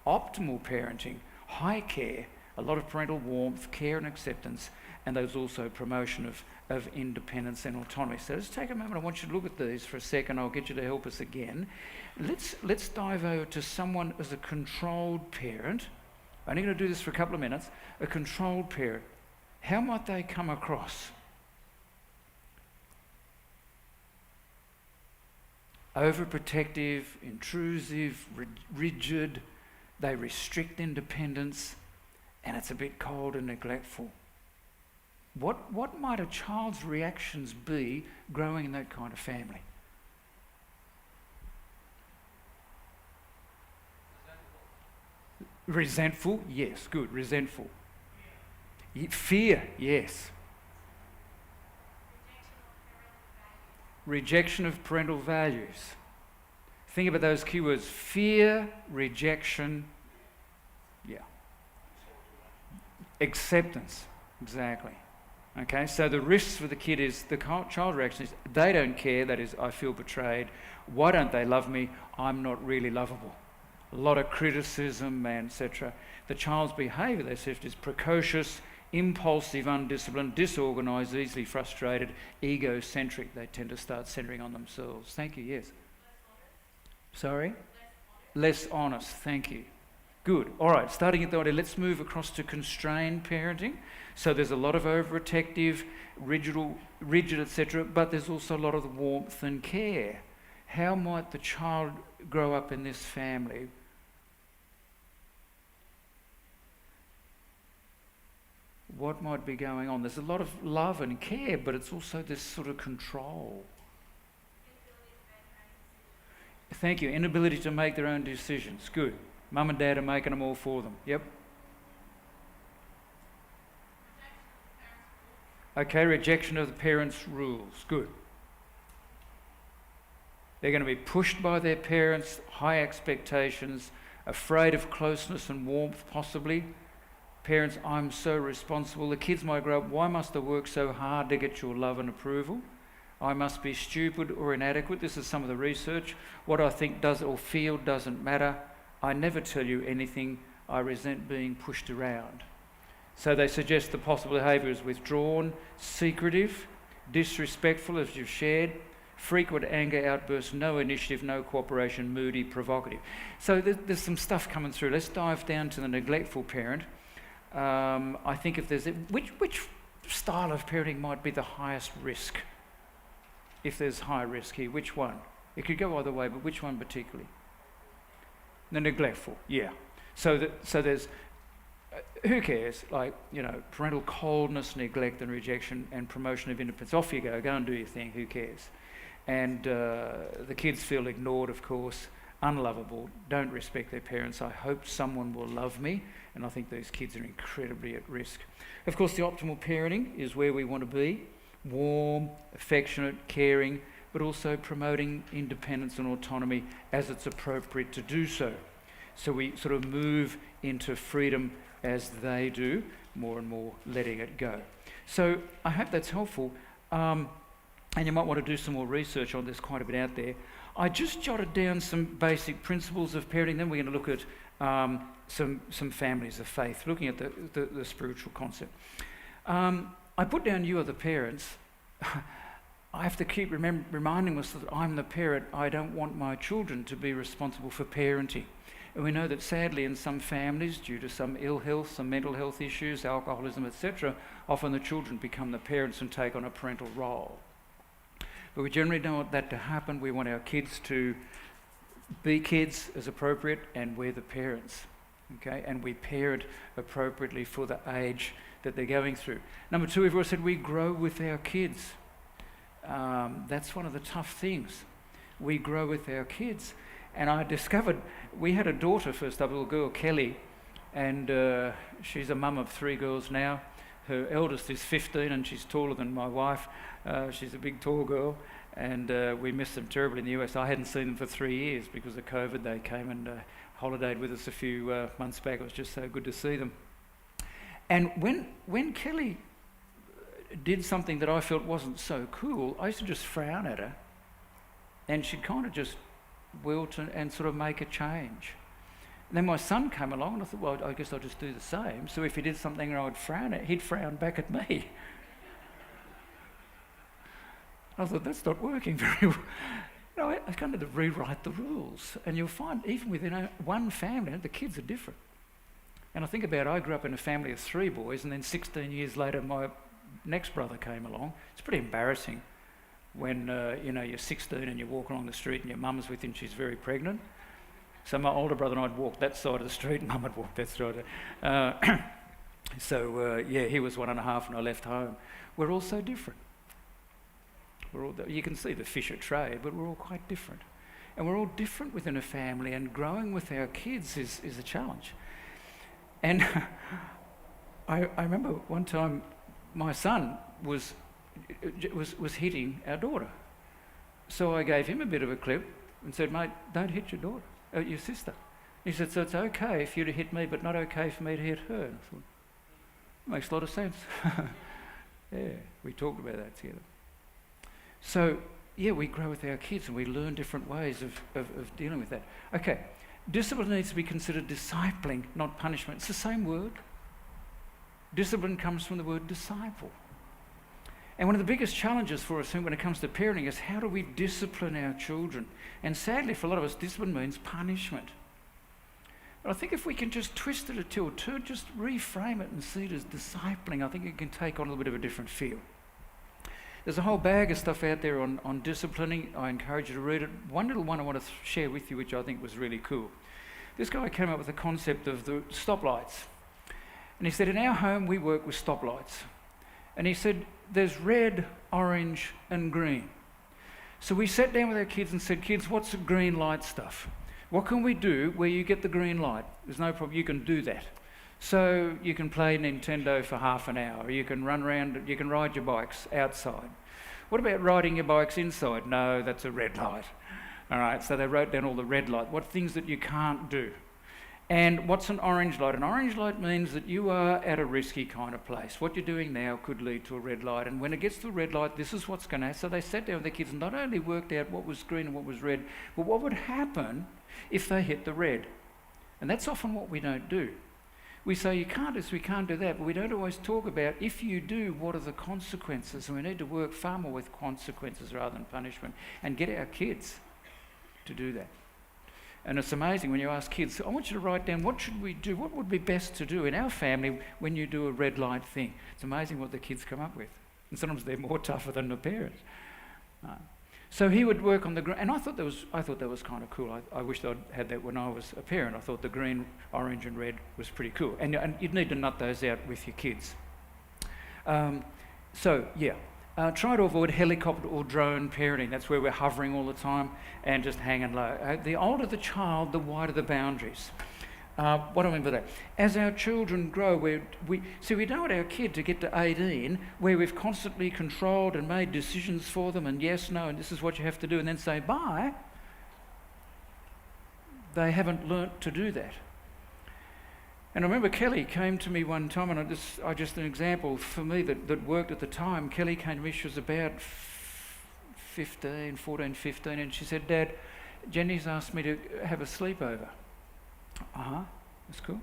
Optimal parenting, high care, a lot of parental warmth, care and acceptance, and there's also promotion of independence and autonomy. So let's take a moment. I want you to look at these for a second. I'll get you to help us again. Let's dive over to someone as a controlled parent. I'm only going to do this for a couple of minutes. A controlled parent. How might they come across? Overprotective, intrusive, rigid. They restrict independence, and it's a bit cold and neglectful. What might a child's reactions be growing in that kind of family? Resentful, yes, good, resentful. Fear, yes. Rejection of parental values. Think about those keywords: fear, rejection, yeah. Acceptance, exactly. Okay, so the risks for the kid is, the child reaction is, they don't care, that is, I feel betrayed. Why don't they love me? I'm not really lovable. A lot of criticism, etc. The child's behaviour, they said, is precocious, impulsive, undisciplined, disorganised, easily frustrated, egocentric. They tend to start centering on themselves. Thank you, yes. Sorry? Less honest, thank you. Good. All right, starting at the idea, let's move across to constrained parenting. So there's a lot of overprotective, rigid, etc., but there's also a lot of warmth and care. How might the child grow up in this family? What might be going on? There's a lot of love and care, but it's also this sort of control. Thank you. Inability to make their own decisions. Good. Mum and dad are making them all for them. Yep. Okay, rejection of the parents' rules. Good. They're going to be pushed by their parents, high expectations, afraid of closeness and warmth possibly. Parents, I'm so responsible. The kids might grow up, why must I work so hard to get your love and approval? I must be stupid or inadequate. This is some of the research. What I think does or feel doesn't matter. I never tell you anything. I resent being pushed around. So they suggest the possible behaviour is withdrawn, secretive, disrespectful, as you've shared, frequent anger outbursts, no initiative, no cooperation, moody, provocative. So there's some stuff coming through. Let's dive down to the neglectful parent. I think if there's which style of parenting might be the highest risk? If there's high risk here, which one? It could go either way, but which one particularly? The neglectful, yeah. So there's who cares? Like, you know, parental coldness, neglect and rejection and promotion of independence. Off you go and do your thing, who cares? And the kids feel ignored, of course, unlovable, don't respect their parents. I hope someone will love me, and I think these kids are incredibly at risk. Of course, the optimal parenting is where we want to be, warm, affectionate, caring, but also promoting independence and autonomy as it's appropriate to do so. So we sort of move into freedom as they do, more and more letting it go. So I hope that's helpful, and you might want to do some more research on this, quite a bit out there. I just jotted down some basic principles of parenting, then we're going to look at some families of faith, looking at the spiritual concept. I put down you are the parents. I have to keep reminding myself that I'm the parent. I don't want my children to be responsible for parenting. And we know that sadly in some families, due to some ill health, some mental health issues, alcoholism, etc., often the children become the parents and take on a parental role. But we generally don't want that to happen. We want our kids to be kids as appropriate, and we're the parents, okay? And we parent appropriately for the age that they're going through. Number two, we've always said we grow with our kids. That's one of the tough things. We grow with our kids. And I discovered, we had a daughter first up, a little girl, Kelly, and she's a mum of 3 girls now. Her eldest is 15 and she's taller than my wife. She's a big, tall girl, and we miss them terribly in the US. I hadn't seen them for 3 years because of COVID. They came and holidayed with us a few months back. It was just so good to see them. And when Kelly did something that I felt wasn't so cool, I used to just frown at her, and she'd kind of just wilt and sort of make a change. And then my son came along, and I thought, well, I guess I'll just do the same. So if he did something and I'd frown at, he'd frown back at me. I thought, that's not working very well. You know, I kind of had to rewrite the rules. And you'll find, even within one family, the kids are different. And I think about, I grew up in a family of 3 boys, and then 16 years later, my next brother came along. It's pretty embarrassing when you're 16 and you walk along the street and your mum's with you and she's very pregnant. So my older brother and I'd walk that side of the street and mum would walk that side. He was 1.5 and I left home. We're all so different. You can see the Fischer tray, but we're all quite different. And we're all different within a family, and growing with our kids is a challenge. And I remember one time my son was hitting our daughter. So I gave him a bit of a clip and said, mate, don't hit your daughter, your sister. He said, so it's okay for you to hit me, but not okay for me to hit her. And I thought, makes a lot of sense. Yeah, we talked about that together. So, yeah, we grow with our kids and we learn different ways of dealing with that. Okay, discipline needs to be considered discipling, not punishment. It's the same word. Discipline comes from the word disciple. And one of the biggest challenges for us when it comes to parenting is how do we discipline our children? And sadly, for a lot of us, discipline means punishment. But I think if we can just twist it to just reframe it and see it as discipling, I think it can take on a little bit of a different feel. There's a whole bag of stuff out there on disciplining. I encourage you to read it. One little one I want to share with you, which I think was really cool. This guy came up with the concept of the stoplights. And he said, in our home, we work with stoplights. And he said, there's red, orange, and green. So we sat down with our kids and said, kids, what's the green light stuff? What can we do where you get the green light? There's no problem, you can do that. So you can play Nintendo for half an hour, you can run around, you can ride your bikes outside. What about riding your bikes inside? No, that's a red light. All right, so they wrote down all the red light, what things that you can't do. And what's an orange light? An orange light means that you are at a risky kind of place. What you're doing now could lead to a red light. And when it gets to a red light, this is what's going to happen. So they sat down with their kids and not only worked out what was green and what was red, but what would happen if they hit the red. And that's often what we don't do. We say, you can't do this, we can't do that, but we don't always talk about, if you do, what are the consequences? And we need to work far more with consequences rather than punishment and get our kids to do that. And it's amazing when you ask kids, I want you to write down, what should we do? What would be best to do in our family when you do a red light thing? It's amazing what the kids come up with. And sometimes they're more tougher than the parents. So he would work on the green, and I thought that was kind of cool. I wished I'd had that when I was a parent. I thought the green, orange and red was pretty cool. And you'd need to nut those out with your kids. Try to avoid helicopter or drone parenting. That's where we're hovering all the time and just hanging low. The older the child, the wider the boundaries. What do I mean by that? As our children grow, we don't want our kid to get to 18 where we've constantly controlled and made decisions for them and yes, no, and this is what you have to do, and then say bye. They haven't learnt to do that. And I remember Kelly came to me one time, and just an example for me that worked at the time. Kelly came to me, she was about 15, and she said, Dad, Jenny's asked me to have a sleepover. That's cool.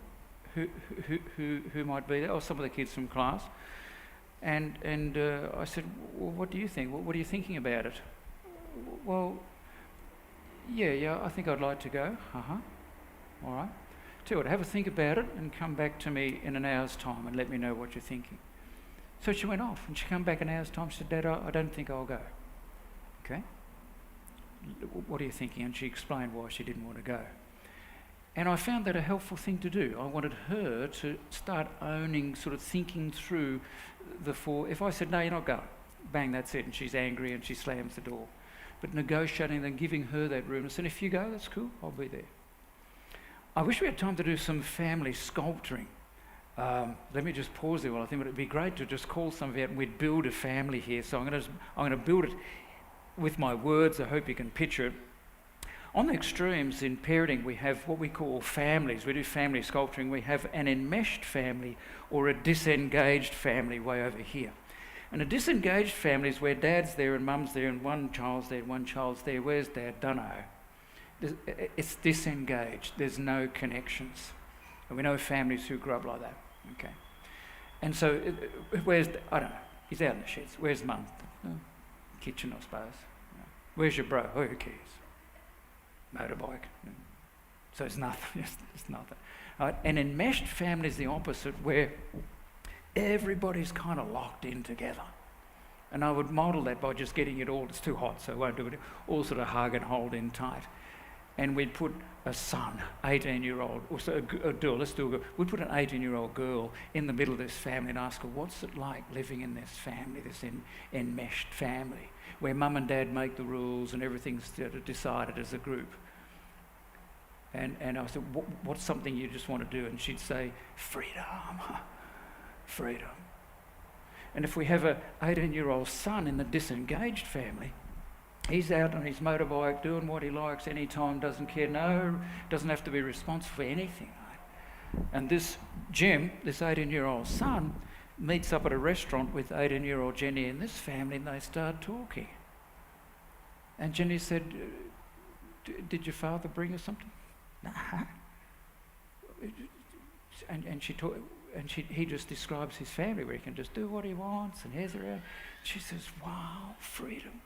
Who might be there? Oh, some of the kids from class. And I said, well, what do you think? What are you thinking about it? Well, yeah, I think I'd like to go. All right. Tell you what, have a think about it and come back to me in an hour's time and let me know what you're thinking. So she went off and she came back an hour's time. She said, Dad, I don't think I'll go. Okay. What are you thinking? And she explained why she didn't want to go. And I found that a helpful thing to do. I wanted her to start owning, sort of thinking through if I said, no, you're not going, bang, that's it, and she's angry and she slams the door. But negotiating and giving her that room and saying, if you go, that's cool, I'll be there. I wish we had time to do some family sculpturing. Let me just pause there. Well, I think it would be great to just call some of you out and we'd build a family here. So I'm going to build it with my words. I hope you can picture it. On the extremes in parenting, we have what we call families. We do family sculpturing. We have an enmeshed family or a disengaged family way over here. And a disengaged family is where dad's there and mum's there and one child's there and one child's there. Where's dad? Dunno. It's disengaged. There's no connections. And we know families who grew up like that. Okay. And so, I don't know. He's out in the sheds. Where's mum? Kitchen, I suppose. Where's your bro? Oh, who cares? Motorbike. So it's nothing. It's nothing. Right? An enmeshed family is the opposite, where everybody's kind of locked in together. And I would model that by just getting it all. It's too hot, so I won't do it. All sort of hug and hold in tight. And we'd put a son, 18-year-old, or so a girl, let's do a girl. We'd put an 18-year-old girl in the middle of this family and ask her, what's it like living in this family, this enmeshed family, where mum and dad make the rules and everything's decided as a group? And I said, what's something you just want to do? And she'd say, freedom. Freedom. And if we have an 18-year-old son in the disengaged family, he's out on his motorbike doing what he likes anytime, doesn't care, doesn't have to be responsible for anything. Right? And this Jim, this 18-year-old son, meets up at a restaurant with 18-year-old Jenny and this family, and they start talking. And Jenny said, did your father bring us something? Nah. And she talked, and he just describes his family where he can just do what he wants and hair's around. She says, wow, freedom.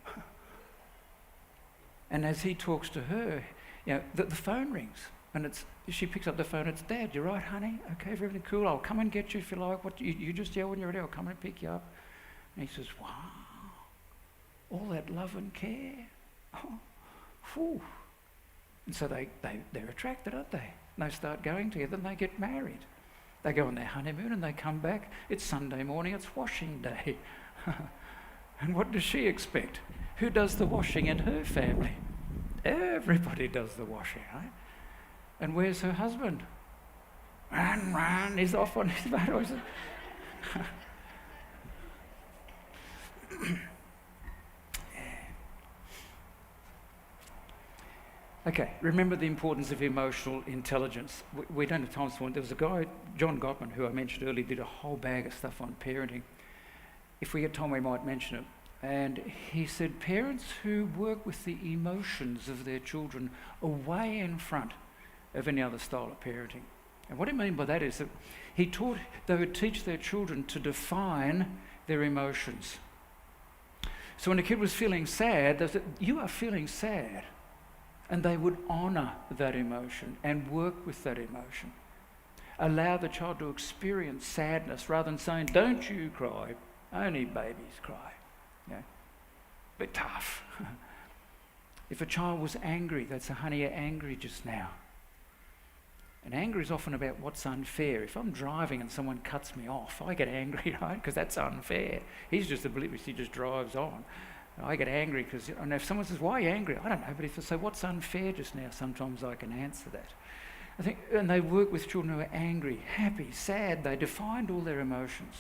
And as he talks to her, the phone rings, and she picks up the phone. It's Dad. You right, honey? Okay, everything cool. I'll come and get you if you like. What you just yell when you're ready. I'll come and pick you up. And he says, wow, all that love and care. Oh, whew. And so they're attracted, aren't they? And they start going together and they get married. They go on their honeymoon and they come back. It's Sunday morning. It's washing day. And what does she expect? Who does the washing in her family? Everybody does the washing, right? And where's her husband? Run, he's off on his boat. Okay, remember the importance of emotional intelligence. We don't have time this morning. There was a guy, John Gottman, who I mentioned earlier, did a whole bag of stuff on parenting. If we get time, we might mention it. And he said parents who work with the emotions of their children are way in front of any other style of parenting. And what I mean by that is that they would teach their children to define their emotions. So when a kid was feeling sad, they said, you are feeling sad. And they would honour that emotion and work with that emotion. Allow the child to experience sadness rather than saying, don't you cry, only babies cry. Bit tough. If a child was angry, they'd say, honey, you're angry just now. And anger is often about what's unfair. If I'm driving and someone cuts me off, I get angry, right? Because that's unfair. He's just oblivious, he just drives on. I get angry because, and if someone says, why are you angry? I don't know, but if they say, what's unfair just now? Sometimes I can answer that. I think, and they work with children who are angry, happy, sad. They defined all their emotions.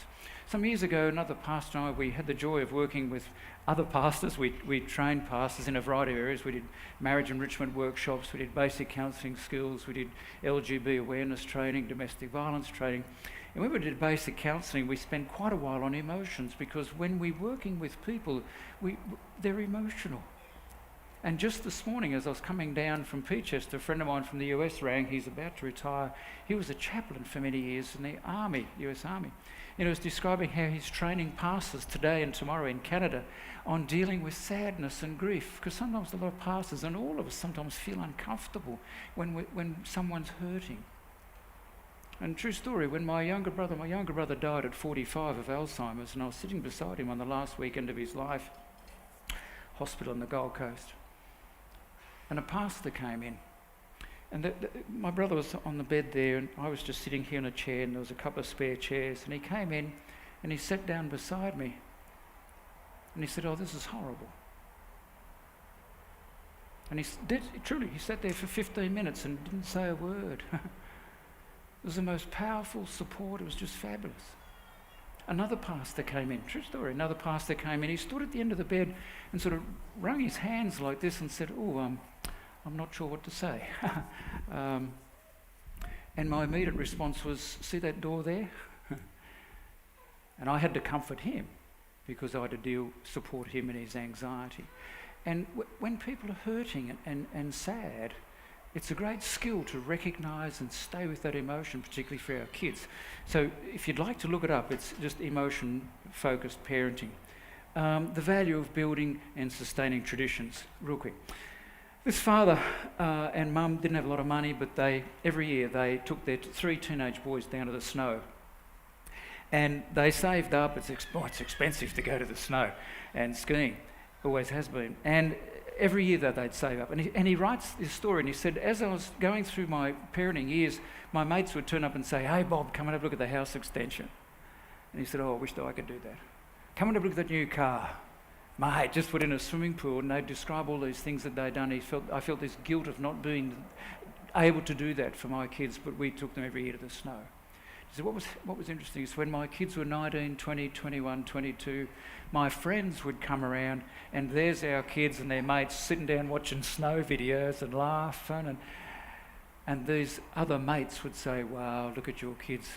Some years ago, another pastor and I, we had the joy of working with other pastors. We trained pastors in a variety of areas. We did marriage enrichment workshops, we did basic counselling skills, we did LGBT awareness training, domestic violence training. And when we did basic counselling, we spent quite a while on emotions, because when we're working with people, they're emotional. And just this morning, as I was coming down from Peachester, a friend of mine from the US rang. He's about to retire. He was a chaplain for many years in the Army, US Army. And he was describing how he's training pastors today and tomorrow in Canada on dealing with sadness and grief. Because sometimes a lot of pastors, and all of us sometimes, feel uncomfortable when someone's hurting. And true story, when my younger brother died at 45 of Alzheimer's, and I was sitting beside him on the last weekend of his life, hospital on the Gold Coast. And a pastor came in, and my brother was on the bed there, and I was just sitting here in a chair, and there was a couple of spare chairs, and he came in and he sat down beside me, and he said, oh, this is horrible. And he sat there for 15 minutes and didn't say a word. It was the most powerful support. It was just fabulous. Another pastor came in, true story, another pastor came in. He stood at the end of the bed and sort of wrung his hands like this and said, I'm not sure what to say. And my immediate response was, see that door there? And I had to comfort him, because I had to support him in his anxiety. And when people are hurting and sad, it's a great skill to recognise and stay with that emotion, particularly for our kids. So if you'd like to look it up, it's just emotion-focused parenting. The value of building and sustaining traditions. Real quick. This father and mum didn't have a lot of money, but every year they took their 3 teenage boys down to the snow. And they saved up. It's expensive to go to the snow and skiing. Always has been. And every year that they'd save up. And he writes this story, and he said, as I was going through my parenting years, my mates would turn up and say, hey, Bob, come and have a look at the house extension. And he said, oh, I wish that I could do that. Come and have a look at that new car. Mate, just put in a swimming pool, and they'd describe all these things that they'd done. I felt this guilt of not being able to do that for my kids, but we took them every year to the snow. He said, what was interesting is when my kids were 19, 20, 21, 22, my friends would come around, and there's our kids and their mates sitting down watching snow videos and laughing, and these other mates would say, wow, look at your kids.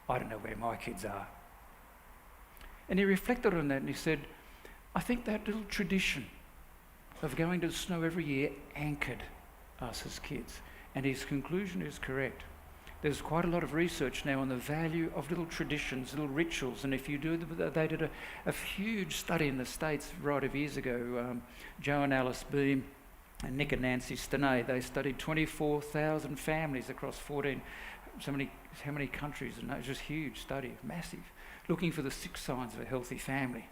I don't know where my kids are. And he reflected on that, and he said, I think that little tradition of going to the snow every year anchored us as kids. And his conclusion is correct. There's quite a lot of research now on the value of little traditions, little rituals, and if you do, they did a huge study in the States right of years ago. Joe and Alice Beam and Nick and Nancy Stenay, they studied 24,000 families across 14, how many countries, and it was just a huge study, massive, looking for the 6 signs of a healthy family.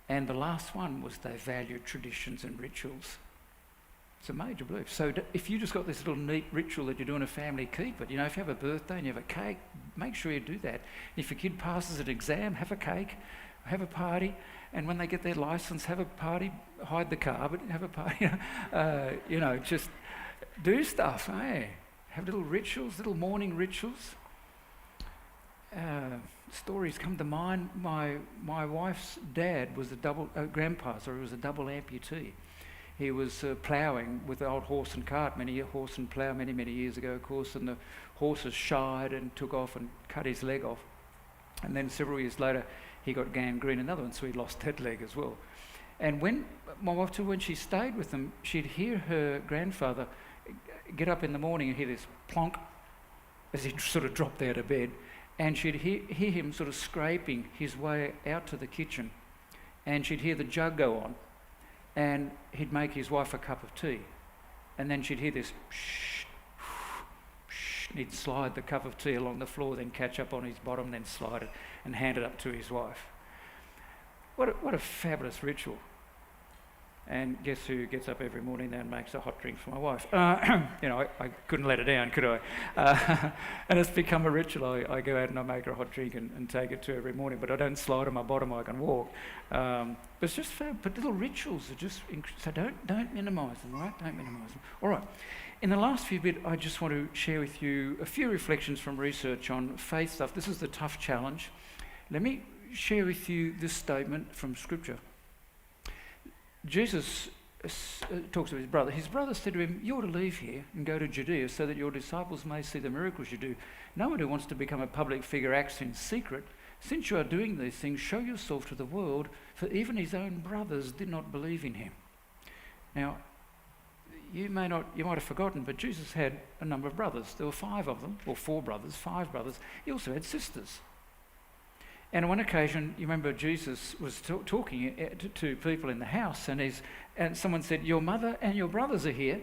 And the last one was they valued traditions and rituals. It's a major belief. So if you just got this little neat ritual that you do in a family, keep it. You know, if you have a birthday and you have a cake, make sure you do that. If your kid passes an exam, have a cake, have a party, and when they get their license, have a party, hide the car, but have a party. Just do stuff, eh? Have little rituals, little morning rituals. Stories come to mind. My wife's dad was grandpa was a double amputee. He was ploughing with the old horse and plough many years ago, of course, and the horses shied and took off and cut his leg off. And then several years later, he got gangrene, another one, so he lost that leg as well. And when my wife, when she stayed with them, she'd hear her grandfather get up in the morning and hear this plonk as he sort of dropped out of bed, and she'd hear him sort of scraping his way out to the kitchen, and she'd hear the jug go on, and he'd make his wife a cup of tea, and then she'd hear this shh, shh, and he'd slide the cup of tea along the floor, then catch up on his bottom, then slide it and hand it up to his wife. What a fabulous ritual. And guess who gets up every morning now and makes a hot drink for my wife? I couldn't let her down, could I? And it's become a ritual. I go out and I make her a hot drink and take it to her every morning, but I don't slide on my bottom, I can walk. But it's just fab. But little rituals are just, so don't minimise them, right? Don't minimise them. All right. In the last few bit, I just want to share with you a few reflections from research on faith stuff. This is the tough challenge. Let me share with you this statement from Scripture. Jesus talks to his brother. His brother said to him, "You ought to leave here and go to Judea so that your disciples may see the miracles you do. No one who wants to become a public figure acts in secret. Since you are doing these things, show yourself to the world, for even his own brothers did not believe in him." Now, you might have forgotten, but Jesus had a number of brothers. There were 5 of them, or 4 brothers, 5 brothers. He also had sisters. And on one occasion, you remember Jesus was talking to people in the house, and someone said, "Your mother and your brothers are here."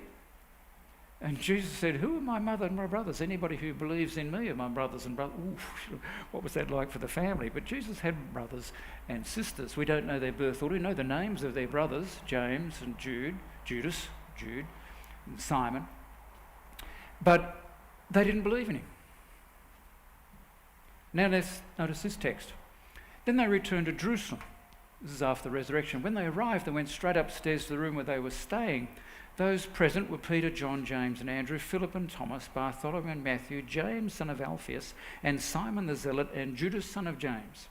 And Jesus said, "Who are my mother and my brothers? Anybody who believes in me are my brothers and brothers." Ooh, what was that like for the family? But Jesus had brothers and sisters. We don't know their birth order. We know the names of their brothers, James and Judas, and Simon. But they didn't believe in him. Now let's notice this text. Then they returned to Jerusalem. This is after the resurrection. When they arrived, they went straight upstairs to the room where they were staying. Those present were Peter, John, James and Andrew, Philip and Thomas, Bartholomew and Matthew, James son of Alphaeus, and Simon the Zealot, and Judas son of James.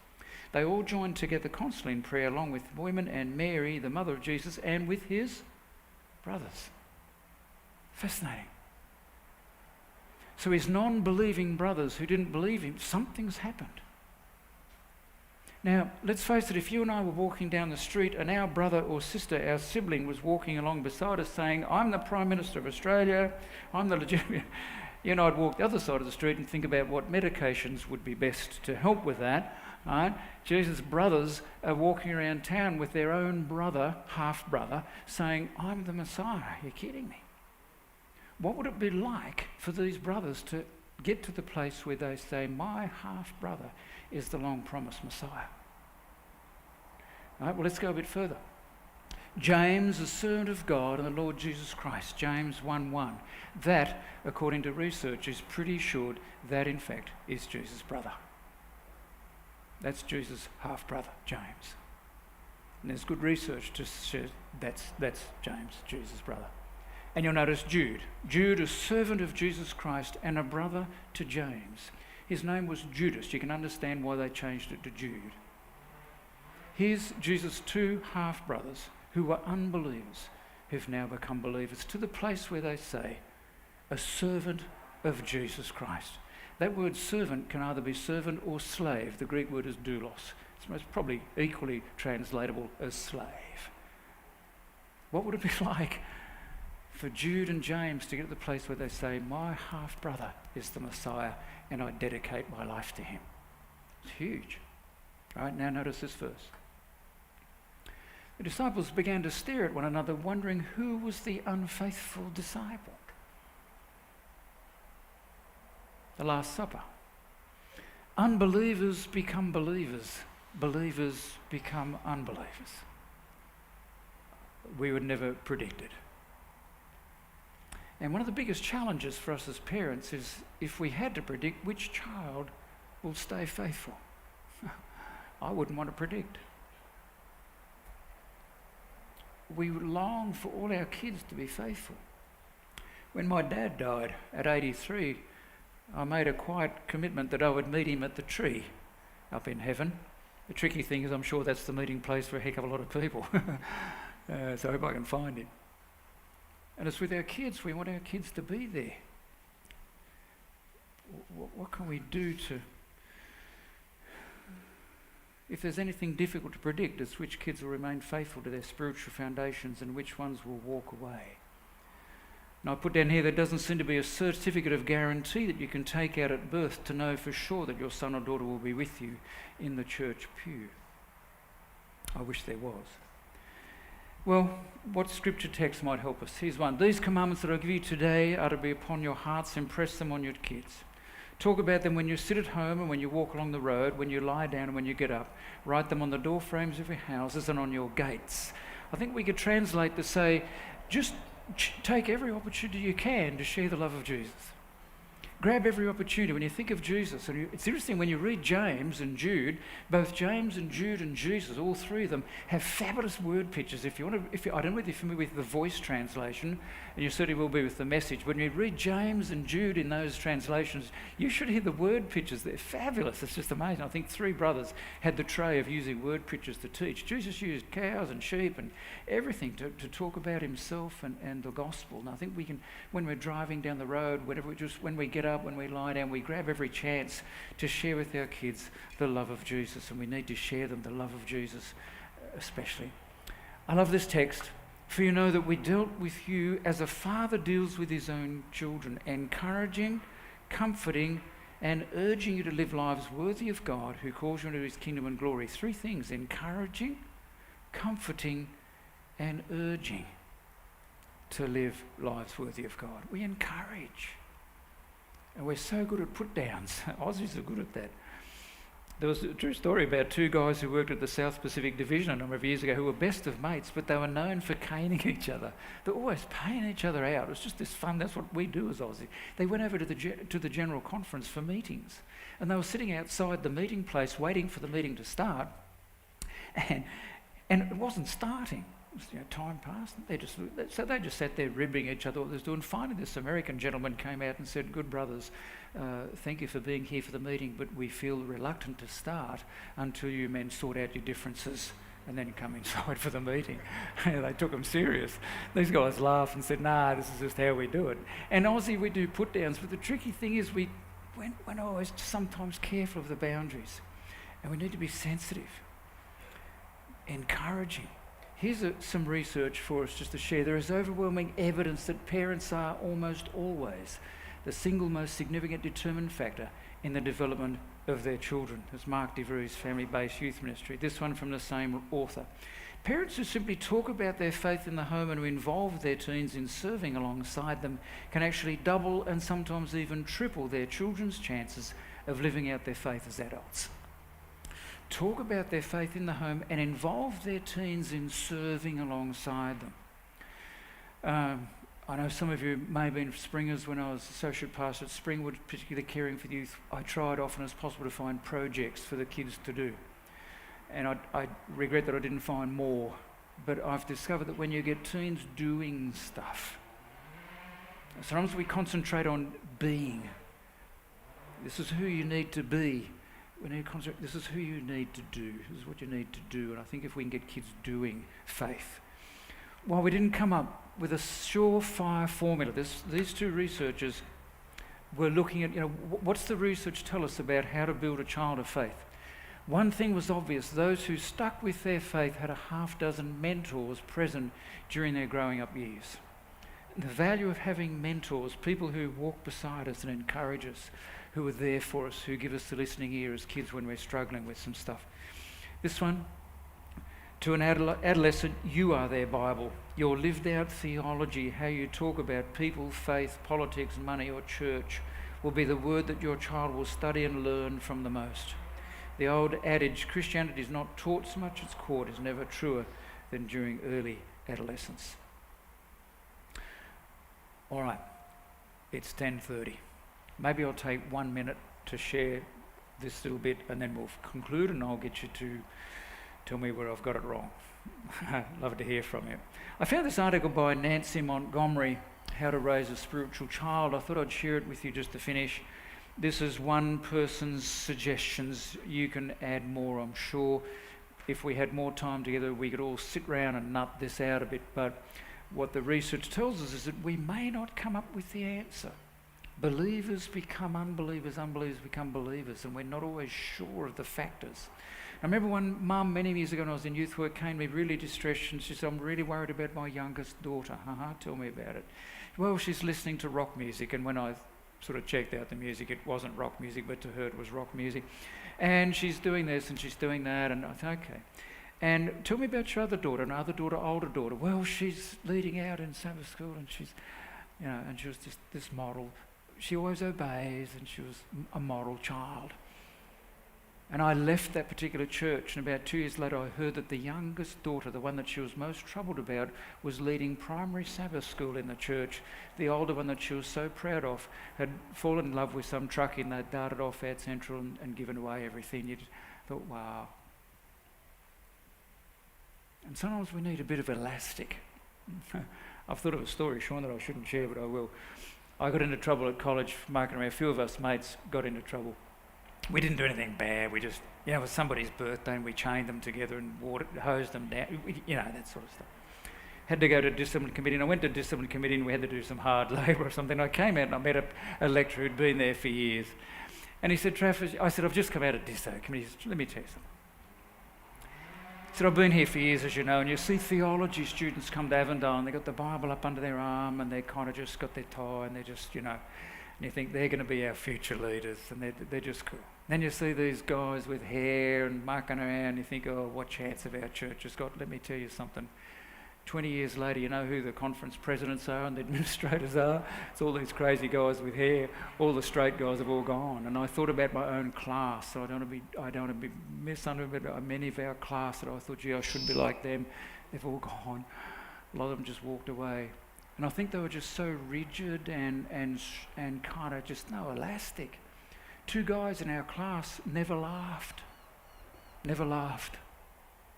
They all joined together constantly in prayer, along with women and Mary, the mother of Jesus, and with his brothers. Fascinating. So his non-believing brothers who didn't believe him, something's happened. Now, let's face it, if you and I were walking down the street and our brother or sister, our sibling, was walking along beside us saying, "I'm the Prime Minister of Australia, I'm the legitimate..." You know, I'd walk the other side of the street and think about what medications would be best to help with that. Right? Jesus' brothers are walking around town with their own brother, half-brother, saying, "I'm the Messiah." You're kidding me. What would it be like for these brothers to get to the place where they say, "My half-brother is the long-promised Messiah"? All right, well, let's go a bit further. James, a servant of God and the Lord Jesus Christ, James 1:1. That, according to research, is pretty sure that, in fact, is Jesus' brother. That's Jesus' half-brother, James. And there's good research to show that's James, Jesus' brother. And you'll notice Jude, a servant of Jesus Christ and a brother to James. His name was Judas. You can understand why they changed it to Jude. Here's Jesus' 2 half-brothers who were unbelievers, who've now become believers, to the place where they say, "A servant of Jesus Christ." That word servant can either be servant or slave. The Greek word is doulos. It's most probably equally translatable as slave. What would it be like for Jude and James to get to the place where they say, my half-brother is the Messiah and I dedicate my life to him. It's huge. Right, now notice this verse. The disciples began to stare at one another, wondering who was the unfaithful disciple. The Last Supper. Unbelievers become believers. Believers become unbelievers. We would never predict it. And one of the biggest challenges for us as parents is if we had to predict which child will stay faithful. I wouldn't want to predict. We would long for all our kids to be faithful. When my dad died at 83, I made a quiet commitment that I would meet him at the tree up in heaven. The tricky thing is I'm sure that's the meeting place for a heck of a lot of people. So I hope I can find him. And as with our kids, we want our kids to be there. What can we do to... If there's anything difficult to predict, it's which kids will remain faithful to their spiritual foundations and which ones will walk away. And I put down here, there doesn't seem to be a certificate of guarantee that you can take out at birth to know for sure that your son or daughter will be with you in the church pew. I wish there was. Well, what scripture text might help us? Here's one. These commandments that I give you today are to be upon your hearts. Impress them on your kids. Talk about them when you sit at home and when you walk along the road, when you lie down and when you get up. Write them on the door frames of your houses and on your gates. I think we could translate to say, just take every opportunity you can to share the love of Jesus. Grab every opportunity. When you think of Jesus, and it's interesting when you read James and Jude, both James and Jude and Jesus, all three of them have fabulous word pictures. If you want to, I don't know if you're familiar with the Voice translation, and you certainly will be with the Message. When you read James and Jude in those translations, you should hear the word pictures. They're fabulous. It's just amazing. I think three brothers had the tray of using word pictures to teach. Jesus used cows and sheep and everything to talk about himself and the gospel. And I think we can, when we're driving down the road, when we get up, when we lie down, we grab every chance to share with our kids the love of Jesus, and we need to share them the love of Jesus especially. I love this text. For you know that we dealt with you as a father deals with his own children, encouraging, comforting, and urging you to live lives worthy of God who calls you into his kingdom and glory. Three things: encouraging, comforting, and urging to live lives worthy of God. We encourage. And we're so good at put-downs. Aussies are good at that. There was a true story about two guys who worked at the South Pacific Division a number of years ago who were best of mates, but they were known for caning each other. They're always paying each other out. It was just this fun. That's what we do as Aussies. They went over to the general conference for meetings, and they were sitting outside the meeting place waiting for the meeting to start, and it wasn't starting. Time passed. They just sat there ribbing each other what they was doing. Finally, this American gentleman came out and said, "Good brothers, thank you for being here for the meeting, but we feel reluctant to start until you men sort out your differences and then come inside for the meeting." They took him serious. These guys laughed and said, "Nah, this is just how we do it." And Aussie, we do put downs, but the tricky thing is we're always sometimes careful of the boundaries, and we need to be sensitive, encouraging. Here's some research for us just to share. There is overwhelming evidence that parents are almost always the single most significant determinant factor in the development of their children. As Mark DeVry's family-based youth ministry. This one from the same author. Parents who simply talk about their faith in the home and who involve their teens in serving alongside them can actually double and sometimes even triple their children's chances of living out their faith as adults. Talk about their faith in the home and involve their teens in serving alongside them. I know some of you may have been Springers. When I was associate pastor at Springwood, particularly caring for the youth, I tried often as possible to find projects for the kids to do. And I regret that I didn't find more, but I've discovered that when you get teens doing stuff, sometimes we concentrate on being. This is who you need to be. We need to concentrate. This is who you need to do. This is what you need to do. And I think if we can get kids doing faith. While we didn't come up with a surefire formula, these two researchers were looking at, what's the research tell us about how to build a child of faith? One thing was obvious. Those who stuck with their faith had a half dozen mentors present during their growing up years. the value of having mentors, people who walk beside us and encourage us, who are there for us, who give us the listening ear as kids when we're struggling with some stuff. This one, to an adolescent, you are their Bible. Your lived out theology, how you talk about people, faith, politics, money or church, will be the word that your child will study and learn from the most. The old adage, Christianity is not taught so much as caught, is never truer than during early adolescence. All right, it's 10:30. Maybe I'll take 1 minute to share this little bit and then we'll conclude and I'll get you to tell me where I've got it wrong. Love to hear from you. I found this article by Nancy Montgomery, How to Raise a Spiritual Child. I thought I'd share it with you just to finish. This is one person's suggestions. You can add more, I'm sure. If we had more time together, we could all sit round and nut this out a bit. But what the research tells us is that we may not come up with the answer. Believers become unbelievers, unbelievers become believers, and we're not always sure of the factors. I remember one mum many years ago when I was in youth work came to me really distressed and she said, I'm really worried about my youngest daughter. Tell me about it. Well, she's listening to rock music, and when I sort of checked out the music, it wasn't rock music, but to her it was rock music. And she's doing this and she's doing that, and I thought, okay. And tell me about your other daughter, older daughter. Well, she's leading out in Sabbath school, and she's, and she was just this model. She always obeys, and she was a model child. And I left that particular church, and about 2 years later I heard that the youngest daughter, the one that she was most troubled about, was leading primary Sabbath school in the church. The older one that she was so proud of had fallen in love with some truckie, and they'd darted off out central and given away everything. You thought, wow. And sometimes we need a bit of elastic. I've thought of a story, Sean, that I shouldn't share, but I will. I got into trouble at college for marking around. A few of us mates got into trouble. We didn't do anything bad. We just, it was somebody's birthday and we chained them together and hosed them down, that sort of stuff. Had to go to discipline committee, and I went to discipline committee and we had to do some hard labour or something. I came out and I met a lecturer who'd been there for years. And he said, Trafford, I said, I've just come out of disso committee. He said, let me tell you something. He said, I've been here for years, as you know, and you see theology students come to Avondale and they've got the Bible up under their arm and they kind of just got their tie and they're just, and you think they're going to be our future leaders, and they're just cool. Then you see these guys with hair and mucking around, you think, oh, what chance have our church has got? Let me tell you something. 20 years later, you know who the conference presidents are and the administrators are? It's all these crazy guys with hair. All the straight guys have all gone. And I thought about my own class, so I don't want to be misunderstood, but many of our class that I thought, gee, I should be like them. They've all gone. A lot of them just walked away. And I think they were just so rigid and kind of just no elastic. 2 guys in our class never laughed. Never laughed.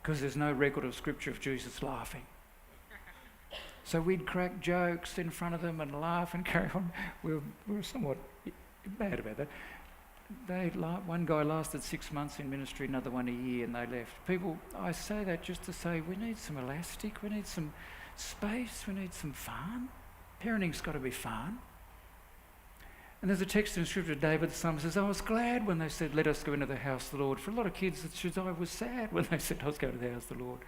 Because there's no record of scripture of Jesus laughing. So we'd crack jokes in front of them and laugh and carry on. We were somewhat bad about that. One guy lasted 6 months in ministry, another one a year, and they left. People, I say that just to say we need some elastic, we need some space, we need some fun. Parenting's got to be fun. And there's a text in Scripture, David the psalmist says, I was glad when they said, let us go into the house of the Lord. For a lot of kids, it should, I was sad when they said, let's go to the house of the Lord.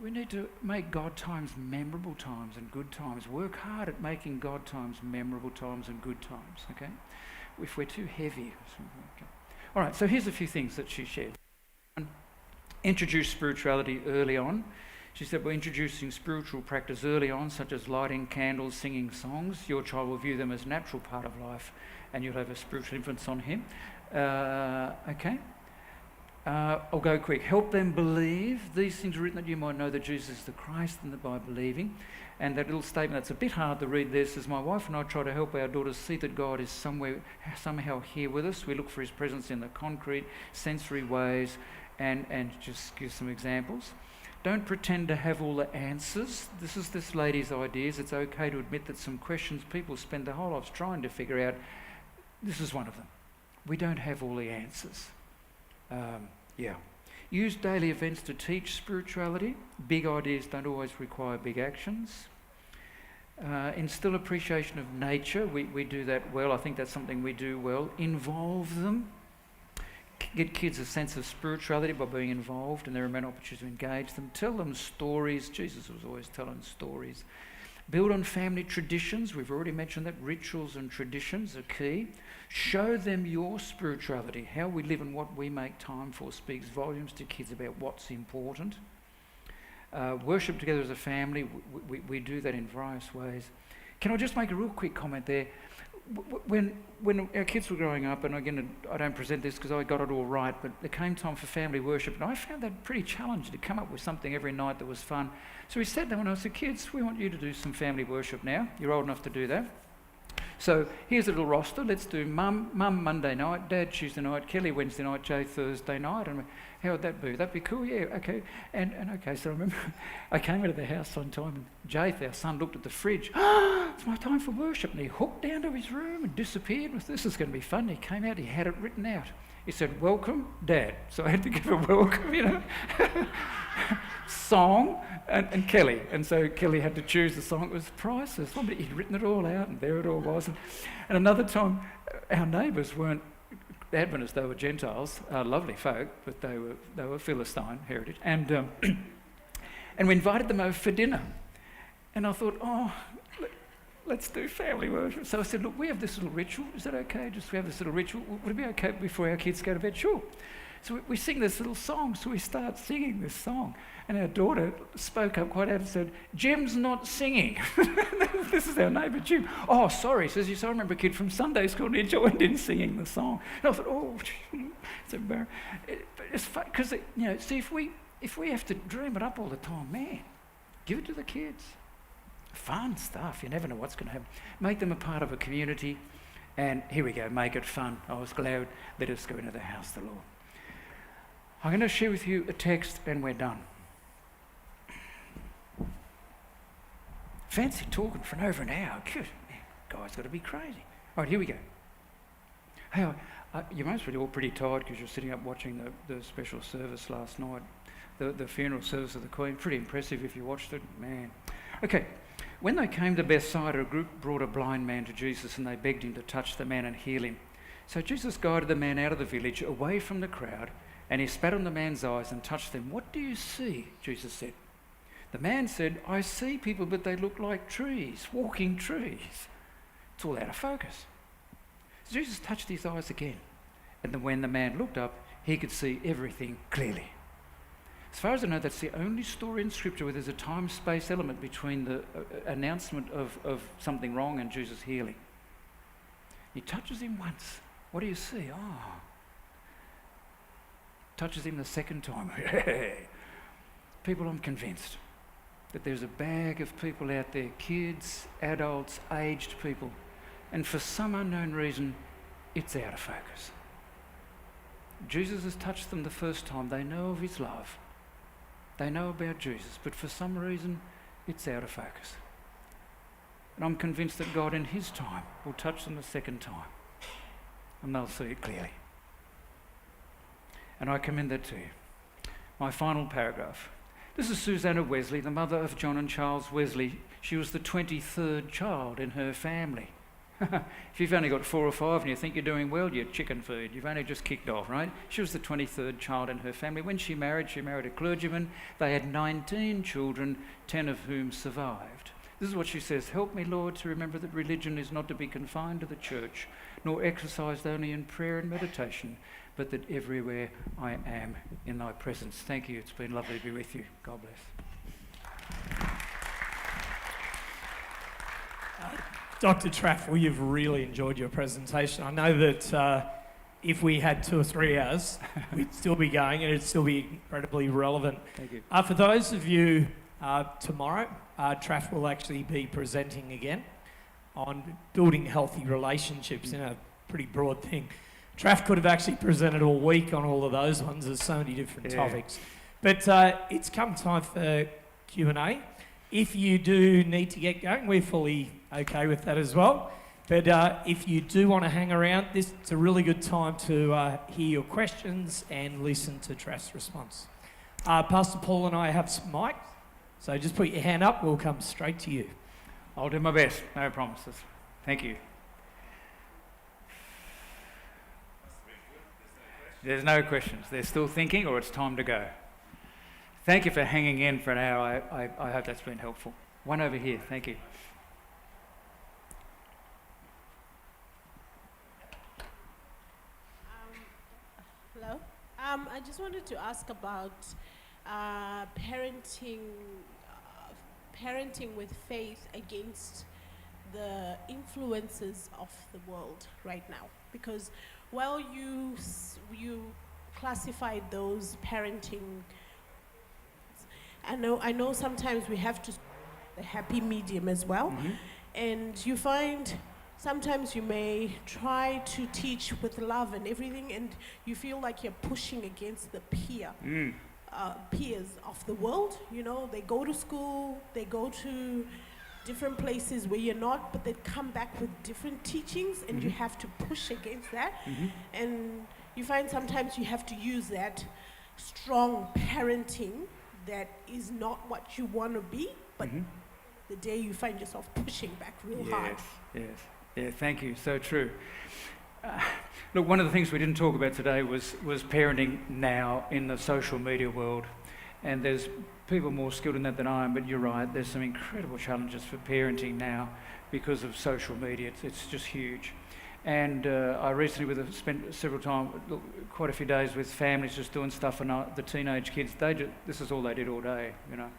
We need to make God times memorable times and good times. Work hard at making God times memorable times and good times, okay? If we're too heavy. Okay. All right, so here's a few things that she shared. Introduce spirituality early on. She said, we're introducing spiritual practice early on, such as lighting candles, singing songs. Your child will view them as a natural part of life, and you'll have a spiritual influence on him. Okay. I'll go quick. Help them believe. These things are written that you might know that Jesus is the Christ, and that by believing. And that little statement that's a bit hard to read there says, my wife and I try to help our daughters see that God is somehow here with us. We look for his presence in the concrete, sensory ways, and just give some examples. Don't pretend to have all the answers. This is this lady's ideas. It's okay to admit that some questions people spend their whole lives trying to figure out. This is one of them. We don't have all the answers. Use daily events to teach spirituality. Big ideas don't always require big actions. Instill appreciation of nature. We do that well. I think that's something we do well. Involve them. Get kids a sense of spirituality by being involved, and there are many opportunities to engage them. Tell them stories. Jesus was always telling stories. Build on family traditions. We've already mentioned that rituals and traditions are key. Show them your spirituality. How we live and what we make time for speaks volumes to kids about what's important. Worship together as a family. We do that in various ways. Can I just make a real quick comment there? When our kids were growing up, and again, I don't present this because I got it all right, but there came time for family worship, and I found that pretty challenging to come up with something every night that was fun. So we sat down and I said, kids, we want you to do some family worship now. You're old enough to do that. So here's a little roster. Let's do Mum Monday night, Dad Tuesday night, Kelly Wednesday night, Jay Thursday night. And how would that be? That'd be cool, yeah, okay. And okay, so I remember I came out of the house one time and Jay, our son, looked at the fridge. It's my time for worship. And he hooked down to his room and disappeared. This is going to be fun. He came out, he had it written out. He said, welcome, Dad. So I had to give a welcome, song and Kelly. And so Kelly had to choose the song. It was priceless. He'd written it all out and there it all was. And another time, our neighbours weren't Adventists, they were Gentiles, lovely folk, but they were Philistine heritage. And we invited them over for dinner. And I thought, let's do family worship. So I said, look, we have this little ritual. Is that okay? Just we have this little ritual. Would it be okay before our kids go to bed? Sure. So we sing this little song. So we start singing this song. And our daughter spoke up quite out and said, Jim's not singing. This is our neighbour, Jim. Oh, sorry. Says, yes, I remember a kid from Sunday school and he joined in singing the song. And I thought, it's embarrassing. But it's fun because, see, if we have to dream it up all the time, man, give it to the kids. Fun stuff. You never know what's going to happen. Make them a part of a community. And here we go. Make it fun. I was glad. Let us go into the house of the Lord. I'm going to share with you a text and we're done. Fancy talking for over an hour. Good. Guy's got to be crazy. All right, here we go. Hey, you must be all pretty tired because you're sitting up watching the special service last night, the funeral service of the Queen. Pretty impressive if you watched it, man. Okay, when they came to Bethsaida, a group brought a blind man to Jesus and they begged him to touch the man and heal him. So Jesus guided the man out of the village, away from the crowd, and he spat on the man's eyes and touched them. What do you see? Jesus said. The man said, I see people, but they look like trees, walking trees. It's all out of focus. So Jesus touched his eyes again. And then when the man looked up, he could see everything clearly. As far as I know, that's the only story in Scripture where there's a time-space element between the announcement of something wrong and Jesus' healing. He touches him once. What do you see? Touches him the second time. People, I'm convinced that there's a bag of people out there, kids, adults, aged people, and for some unknown reason, it's out of focus. Jesus has touched them the first time. They know of his love. They know about Jesus, but for some reason, it's out of focus. And I'm convinced that God in his time will touch them the second time, and they'll see it clearly. And I commend that to you. My final paragraph. This is Susanna Wesley, the mother of John and Charles Wesley. She was the 23rd child in her family. If you've only got 4 or 5 and you think you're doing well, you're chicken food. You've only just kicked off, right? She was the 23rd child in her family. When she married a clergyman. They had 19 children, 10 of whom survived. This is what she says. Help me, Lord, to remember that religion is not to be confined to the church, nor exercised only in prayer and meditation, but that everywhere I am in thy presence. Thank you. It's been lovely to be with you. God bless. Dr. Trafford, you've really enjoyed your presentation. I know that if we had 2 or 3 hours, we'd still be going and it'd still be incredibly relevant. Thank you. For those of you tomorrow, Traff will actually be presenting again on building healthy relationships in a pretty broad thing. Traff could have actually presented all week on all of those ones. There's so many different topics. But it's come time for Q&A. If you do need to get going, we're fully okay with that as well. But if you do want to hang around, this is a really good time to hear your questions and listen to Traff's response. Pastor Paul and I have some mics, so just put your hand up. We'll come straight to you. I'll do my best. No promises. Thank you. There's no questions. They're still thinking, or it's time to go. Thank you for hanging in for an hour. I hope that's been helpful. One over here, thank you. Hello. I just wanted to ask about parenting, parenting with faith against the influences of the world right now. Because while you classified those parenting, I know sometimes we have to the happy medium as well, and you find. Sometimes you may try to teach with love and everything, and you feel like you're pushing against the peers of the world. You know, they go to school, they go to different places where you're not, but they come back with different teachings, and you have to push against that. And you find sometimes you have to use that strong parenting that is not what you want to be, but the day you find yourself pushing back real hard. Yes. Yeah, thank you. So true. Look, one of the things we didn't talk about today was parenting now in the social media world. And there's people more skilled in that than I am, but you're right, there's some incredible challenges for parenting now because of social media. It's just huge. And I recently spent quite a few days with families just doing stuff, and the teenage kids, this is all they did all day, you know.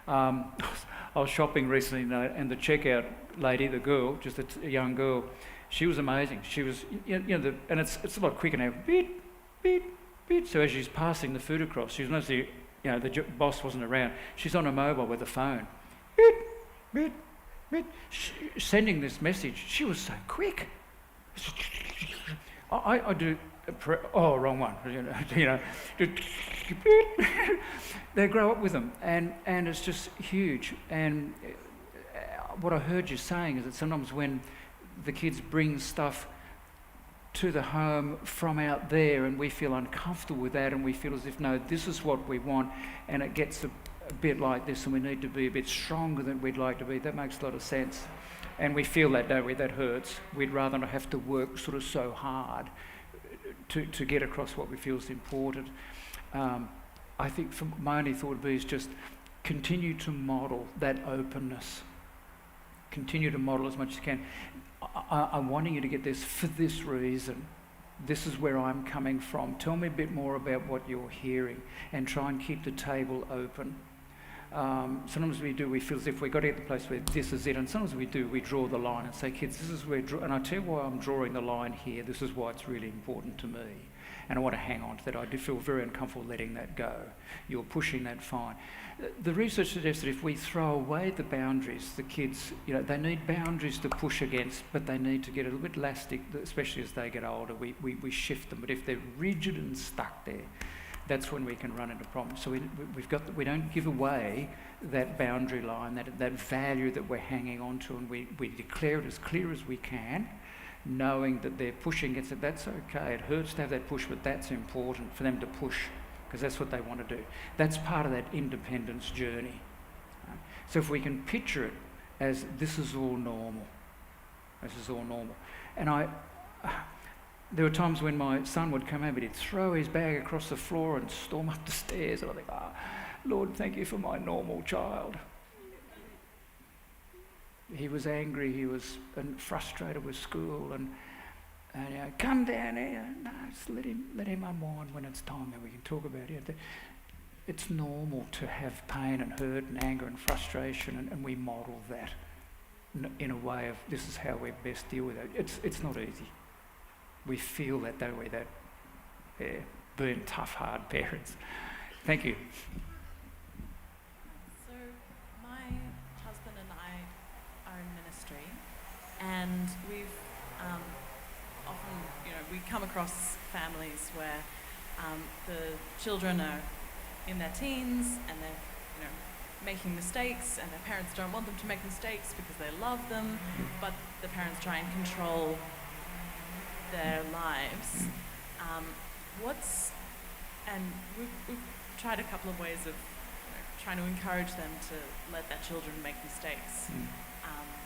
I was shopping recently, and the checkout lady, the girl, just a young girl, she was amazing. She was, and it's a lot quicker now. Beep, beep, beep. So as she's passing the food across, she's mostly, the boss wasn't around. She's on her mobile with a phone, beep, beep, beep, sending this message. She was so quick. I do. Wrong one. They grow up with them, and it's just huge. And what I heard you saying is that sometimes when the kids bring stuff to the home from out there, and we feel uncomfortable with that, and we feel as if, no, this is what we want, and it gets a bit like this, and we need to be a bit stronger than we'd like to be. That makes a lot of sense. And we feel that, don't we? That hurts. We'd rather not have to work sort of so hard to get across what we feel is important. I think my only thought would be is just continue to model that openness. Continue to model as much as you can. I'm wanting you to get this for this reason. This is where I'm coming from. Tell me a bit more about what you're hearing, and try and keep the table open. Sometimes we feel as if we've got to get to the place where this is it, and sometimes we draw the line and say, kids, this is where, and I tell you why I'm drawing the line here, this is why it's really important to me, and I want to hang on to that. I do feel very uncomfortable letting that go. You're pushing that fine. The research suggests that if we throw away the boundaries, the kids, they need boundaries to push against, but they need to get a little bit elastic, especially as they get older. We shift them, but if they're rigid and stuck there, that's when we can run into problems. So we don't give away that boundary line, that value that we're hanging on to, and we declare it as clear as we can, knowing that they're pushing against it. That's okay. It hurts to have that push, but that's important for them to push, because that's what they want to do. That's part of that independence journey. So if we can picture it as this is all normal. This is all normal. And there were times when my son would come home, but he'd throw his bag across the floor and storm up the stairs, and I think, Lord, thank you for my normal child. He was angry, he was frustrated with school, and come down here. No, just let him unwind when it's time, and we can talk about it. It's normal to have pain and hurt and anger and frustration, and we model that in a way of this is how we best deal with it. It's not easy. We feel that, don't we? That being tough, hard parents. Thank you. So my husband and I are in ministry, and we've often, we come across families where the children are in their teens and they're, making mistakes, and their parents don't want them to make mistakes because they love them, but the parents try and control their lives. We've tried a couple of ways of trying to encourage them to let their children make mistakes,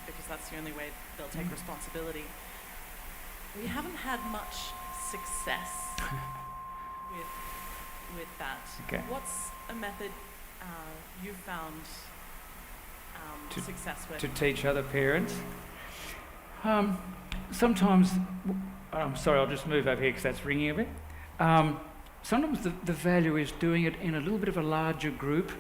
because that's the only way they'll take responsibility. We haven't had much success with that. Okay. What's a method you've found success with. To teach other parents. Sometimes, I'm sorry, I'll just move over here because that's ringing a bit. Sometimes the value is doing it in a little bit of a larger group,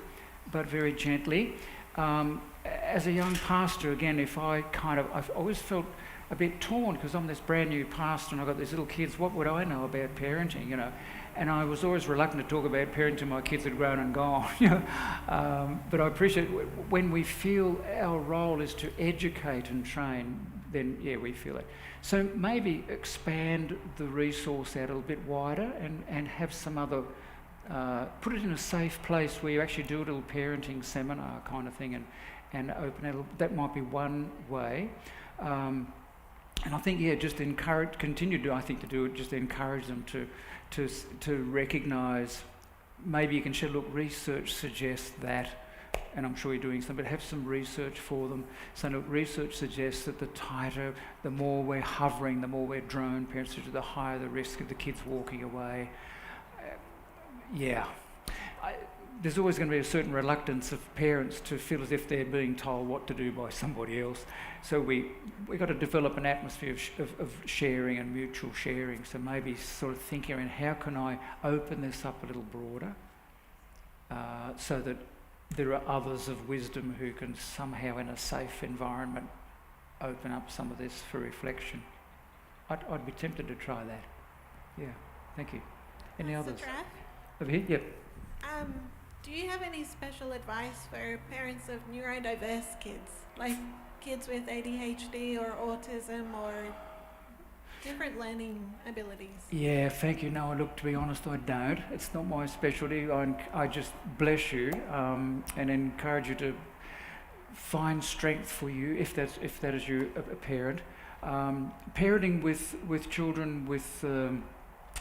but very gently. As a young pastor, again, I've always felt a bit torn because I'm this brand new pastor and I've got these little kids. What would I know about parenting, you know? And I was always reluctant to talk about parenting. My kids had grown and gone, you know. But I appreciate when we feel our role is to educate and train, then yeah, we feel it. So maybe expand the resource out a little bit wider and have some other, put it in a safe place where you actually do a little parenting seminar kind of thing and open it. That might be one way. And I think, yeah, just continue to do it, just encourage them to recognise, maybe you can share, look, research suggests that, and I'm sure you're doing some, but have some research for them. So look, research suggests that the tighter, the more we're hovering, the more we're drone parents, the higher the risk of the kids walking away. There's always going to be a certain reluctance of parents to feel as if they're being told what to do by somebody else. So we've got to develop an atmosphere of sharing and mutual sharing. So maybe sort of thinking around how can I open this up a little broader so that there are others of wisdom who can somehow in a safe environment open up some of this for reflection. I'd be tempted to try that. Yeah, thank you. Any others? Traff? Over here? Yep. Do you have any special advice for parents of neurodiverse kids, like kids with ADHD or autism or different learning abilities? Yeah, thank you. No, look, to be honest, I don't. It's not my specialty. I just bless you and encourage you to find strength for you if that is you, a parent. Parenting with children with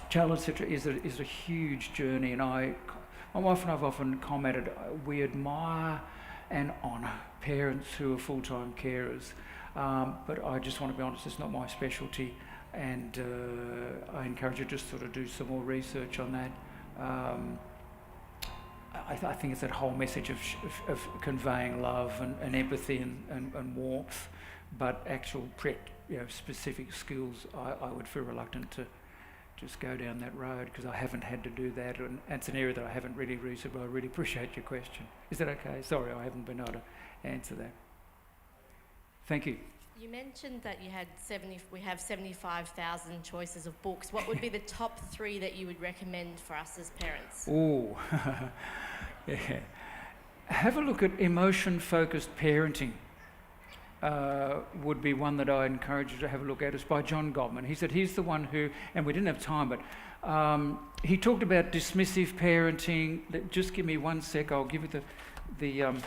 challenge, etc., is a huge journey, and I've often commented, we admire and honour parents who are full-time carers, but I just want to be honest, it's not my specialty, and I encourage you to just sort of do some more research on that. I think it's that whole message of conveying love and empathy and warmth, but actual specific skills, I would feel reluctant to just go down that road because I haven't had to do that, and it's an area that I haven't really researched, but I really appreciate your question. Is that okay? Sorry, I haven't been able to answer that. Thank you. You mentioned that we have 75,000 choices of books. What would be the top 3 that you would recommend for us as parents? Oh, yeah. Have a look at emotion-focused parenting. Would be one that I encourage you to have a look at. It's by John Gottman. He said he's the one who, and we didn't have time, but he talked about dismissive parenting. Just give me 1 sec, I'll give you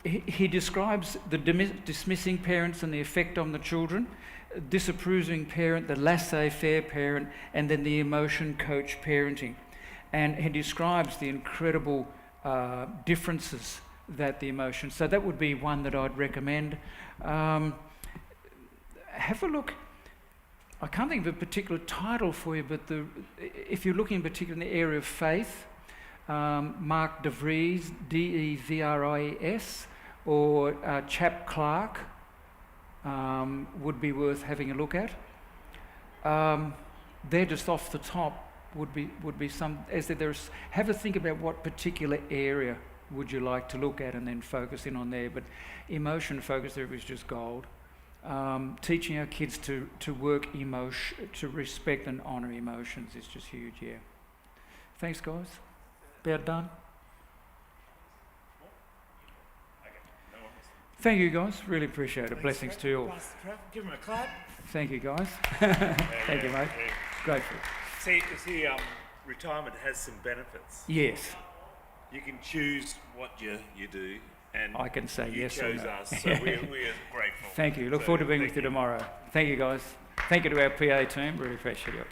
he describes the dismissing parents and the effect on the children, disapproving parent, the laissez-faire parent, and then the emotion coach parenting. And he describes the incredible differences that the emotions. So that would be one that I'd recommend. Have a look. I can't think of a particular title for you, but if you're looking in particular in the area of faith, Mark DeVries, D-E-V-R-I-E-S, or Chap Clark would be worth having a look at. They're just off the top would be some. Have a think about what particular area would you like to look at and then focus in on there. But emotion focus there is just gold. Teaching our kids to work emotion, to respect and honour emotions is just huge, yeah. Thanks, guys. About done? Thank you, guys. Really appreciate it. Blessings to you all. Give him a clap. Thank you, guys. Thank you, mate. Grateful. See, retirement has some benefits. Yes. You can choose what you do, and I can say you yes or chose no. us, so we're grateful. Thank you. Look forward to being with you tomorrow. Thank you, guys. Thank you to our PA team. Really appreciate it.